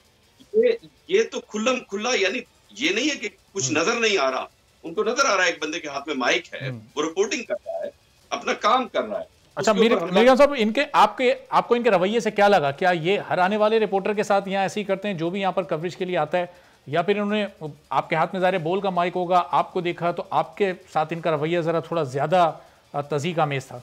ये तो खुल्लम खुल्ला, यानी ये नहीं है कि कुछ नजर नहीं आ रहा, उनको नजर आ रहा है एक बंदे के हाथ में माइक है, वो रिपोर्टिंग कर रहा है, अपना काम कर रहा है। अच्छा मीर साहब, इनके आपको इनके रवैये से क्या लगा? क्या ये हर आने वाले रिपोर्टर के साथ यहाँ ऐसे ही करते हैं जो भी यहाँ पर कवरेज के लिए आता है, या फिर इन्होंने आपके हाथ में ज़ाहिर बोल का माइक होगा, आपको देखा तो आपके साथ इनका रवैया ज़रा थोड़ा ज़्यादा तज़ीक आमेज़ था?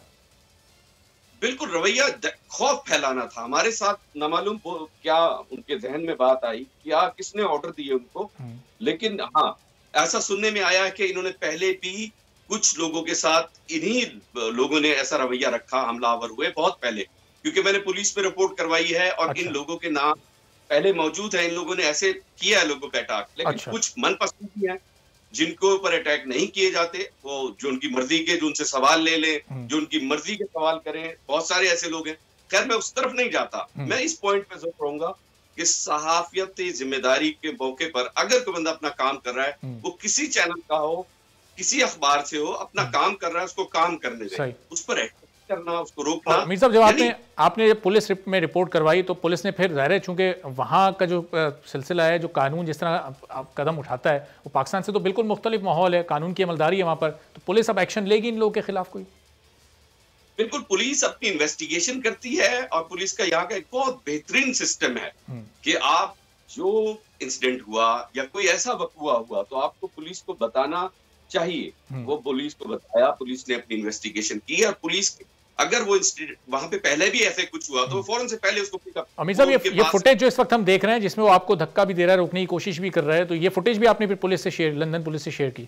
बिल्कुल, रवैया खौफ फैलाना था हमारे साथ। न मालूम क्या उनके जहन में बात आई, क्या किसने ऑर्डर दिए उनको, लेकिन हाँ ऐसा सुनने में आया कि इन्होंने पहले भी कुछ लोगों के साथ, इन्हीं लोगों ने ऐसा रवैया रखा, हमलावर हुए बहुत पहले, क्योंकि मैंने पुलिस में रिपोर्ट करवाई है और अच्छा। इन लोगों के नाम पहले मौजूद है, इन लोगों ने ऐसे किया है लोगों पे अटैक। लेकिन अच्छा। कुछ मनपसंद भी हैं जिनको ऊपर अटैक नहीं किए जाते, वो जो उनकी मर्जी के, जो उनसे सवाल ले लें, जो उनकी मर्जी के सवाल करें, बहुत सारे ऐसे लोग हैं। खैर मैं उस तरफ नहीं जाता, मैं इस पॉइंट पे जोर रहूंगा कि सहाफियत जिम्मेदारी के मौके पर अगर कोई बंदा अपना काम कर रहा है, वो किसी चैनल का हो, किसी अखबार से हो, अपना काम कर रहा है, उसको काम करने दे, उस पर करना, उसको रोकना। मीर साहब, जब आपने पुलिस में रिपोर्ट करवाई तो पुलिस ने फिर ज़ाहिर है चूंकि वहाँ का जो सिलसिला है, जो कानून जिस तरह कदम उठाता है वो पाकिस्तान से तो बिल्कुल मुख्तलिफ माहौल है, कानून की अमलदारी है वहाँ पर, तो पुलिस अब एक्शन लेगी इन लोगों के खिलाफ कोई? बिल्कुल, पुलिस अपनी इन्वेस्टिगेशन करती है और पुलिस का यहाँ का एक बहुत बेहतरीन सिस्टम है कि आप जो इंसिडेंट हुआ या कोई ऐसा वक़्वा हुआ तो आपको पुलिस को बताना चाहिए। वो पुलिस को बताया, पुलिस ने अपनी इन्वेस्टिगेशन की और पुलिस अगर वो वहां पे पहले भी ऐसे कुछ हुआ तो फौरन से पहले उसको पिक अप। अमीर साहब, ये फुटेज जो इस वक्त हम देख रहे हैं जिसमें वो आपको धक्का भी दे रहा है, रोकने की कोशिश भी कर रहा है, तो ये फुटेज भी आपने फिर पुलिस से शेयर, लंदन पुलिस से शेयर की?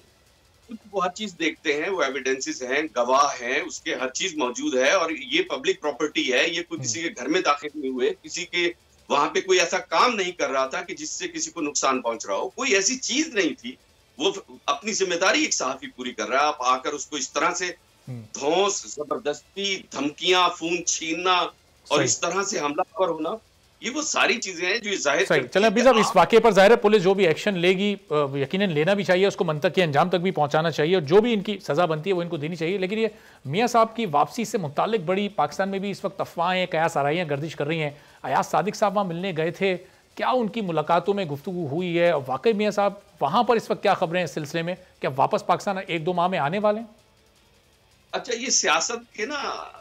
वो हर चीज देखते हैं, वो एविडेंसेस हैं, गवाह हैं, उसके हर चीज मौजूद है, और ये पब्लिक प्रॉपर्टी है, ये कोई किसी के घर में दाखिल नहीं हुए, किसी के वहां पे कोई ऐसा काम नहीं कर रहा था कि जिससे किसी को नुकसान पहुंच रहा हो, कोई ऐसी चीज नहीं थी। वो अपनी जिम्मेदारी एक सहाफी पूरी कर रहा है, आप आकर उसको इस तरह से धौंस, जबरदस्ती, धमकियां, खून छीनना और इस तरह से हमलावर होना, ये वो सारी चीजें हैं जो जाहिर सही। चलें अभी साहब, इस वाकये पर जाहिर है पुलिस जो भी एक्शन लेगी यकीनन लेना भी चाहिए, उसको मंतक के अंजाम तक भी पहुंचाना चाहिए, और जो भी इनकी सजा बनती है वो इनको देनी चाहिए। लेकिन ये मियां साहब की वापसी से मुतालिक बड़ी पाकिस्तान में भी इस वक्त अफवाहें, कयास आराइयां गर्दिश कर रही हैं। अयाज सादिक साहब वहाँ मिलने गए थे, क्या उनकी मुलाकातों में गुफ्तगू हुई है, और वाकई मियां साहब वहां पर इस वक्त क्या खबरें हैं इस सिलसिले में, क्या वापस पाकिस्तान 1-2 माह में आने वाले हैं? अच्छा, ये सियासत के ना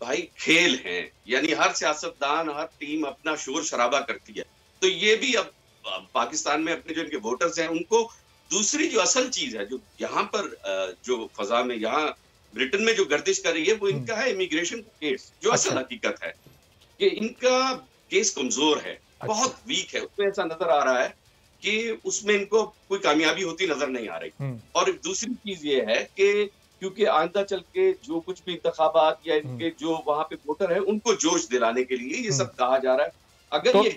भाई खेल हैं, यानी हर सियासतदान, हर टीम अपना शोर शराबा करती है, तो ये भी अब पाकिस्तान में अपने जो इनके वोटर्स हैं उनको दूसरी जो असल चीज है, जो यहाँ पर जो फजा में यहाँ ब्रिटेन में जो गर्दिश कर रही है, वो इनका है इमिग्रेशन केस, जो असल हकीकत है कि इनका केस कमजोर है, बहुत वीक है। उसमें ऐसा नजर आ रहा है कि उसमें इनको कोई कामयाबी होती नजर नहीं आ रही। और दूसरी चीज ये है कि क्योंकि आइंदा चल के जो कुछ भी इंतखाबात या इनके जो वहां पे वोटर है उनको जोश दिलाने के लिए ये सब कहा जा रहा है। अगर तो ये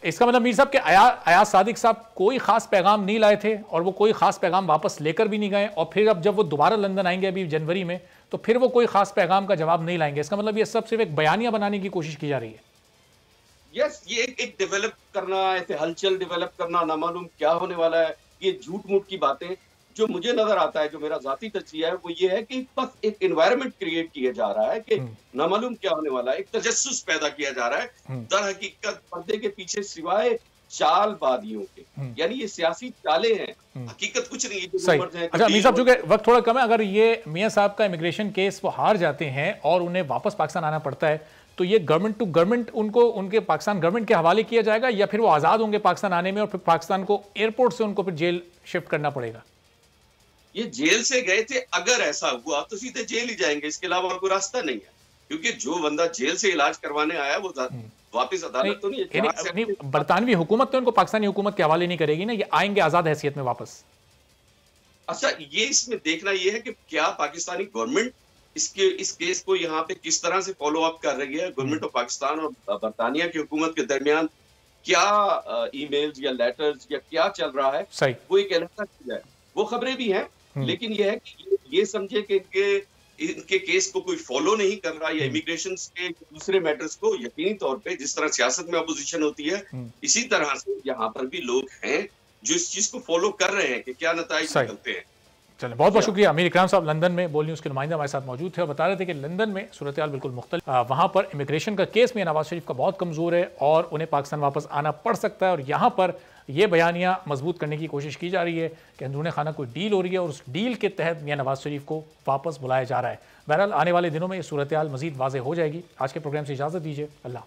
इसका मतलब मीर साहब के अयाज सादिक साहब कोई खास पैगाम नहीं लाए थे, और वो कोई खास पैगाम वापस लेकर भी नहीं गए, और फिर अब जब वो दोबारा लंदन आएंगे अभी जनवरी में, तो फिर वो कोई खास पैगाम का जवाब नहीं लाएंगे। इसका मतलब ये सब सिर्फ एक बयानिया बनाने की कोशिश की जा रही है। यस, ये एक डेवलप करना, ऐसे हलचल डेवलप करना, ना मालूम क्या होने वाला है, ये झूठ मूठ की बातें। जो मुझे नजर आता है, जो मेरा जाती तजरिया है, वो ये है कि बस एक एनवायरनमेंट क्रिएट किया जा रहा है कि ना मालूम क्या होने वाला है, एक तजस्सुस पैदा किया जा रहा है दर हकीकत पर्दे के पीछे सिवाय चालबाजियों के, यानी ये सियासी चालें हैं, हकीकत कुछ नहीं है। सही। अच्छा मीर साहब, चूंकि वक्त थोड़ा कम है, अगर ये मियां साहब का इमिग्रेशन केस वो हार जाते हैं और उन्हें वापस पाकिस्तान आना पड़ता है, तो ये गवर्नमेंट टू गवर्नमेंट उनको उनके पाकिस्तान गवर्नमेंट के हवाले किया जाएगा, या फिर वो आजाद होंगे पाकिस्तान आने में और फिर पाकिस्तान को एयरपोर्ट से उनको फिर जेल शिफ्ट करना पड़ेगा? ये जेल से गए थे, अगर ऐसा हुआ तो सीधे जेल ही जाएंगे, इसके अलावा कोई रास्ता नहीं है, क्योंकि जो बंदा जेल से इलाज करवाने आया वो वापस अदालत तो नहीं है। बरतानवी हुकूमत तो इनको पाकिस्तानी हुकूमत के हवाले नहीं करेगी ना, ये आएंगे आजाद हैसियत में वापस। अच्छा, ये इसमें देखना ये है कि क्या पाकिस्तानी गवर्नमेंट इस केस को यहाँ पे किस तरह से फॉलो अप कर रही है। गवर्नमेंट ऑफ पाकिस्तान और बरतानिया की हुकूमत के दरमियान क्या ईमेल्स या लेटर्स या क्या चल रहा है, सही। वो एक अलग चीज है, वो खबरें भी हैं, लेकिन यह है कि ये समझे कि इनके केस को कोई फॉलो नहीं कर रहा, या इमिग्रेशन के दूसरे मैटर्स को यकीनी तौर पे जिस तरह सियासत में अपोजिशन होती है, इसी तरह से यहाँ पर भी लोग हैं जो इस चीज को फॉलो कर रहे हैं कि क्या नतीजे निकलते हैं। चलें, बहुत बहुत शुक्रिया। अमीर इकराम साहब लंदन में बोल न्यूज़ के नुमाइंदा हमारे साथ मौजूद थे और बता रहे थे कि लंदन में सूरत हाल बिल्कुल मुख्तलिफ, वहाँ पर इमिग्रेशन का केस में नवाज शरीफ का बहुत कमज़ोर है और उन्हें पाकिस्तान वापस आना पड़ सकता है, और यहाँ पर यह बयानियाँ मजबूत करने की कोशिश की जा रही है कि अंदरूनी खाना कोई डील हो रही है और उस डील के तहत मियां नवाज शरीफ को वापस बुलाया जा रहा है। बहरहाल आने वाले दिनों में ये सूरत हाल मज़ीद वाज़ेह हो जाएगी। आज के प्रोग्राम से इजाज़त दीजिए, अल्लाह।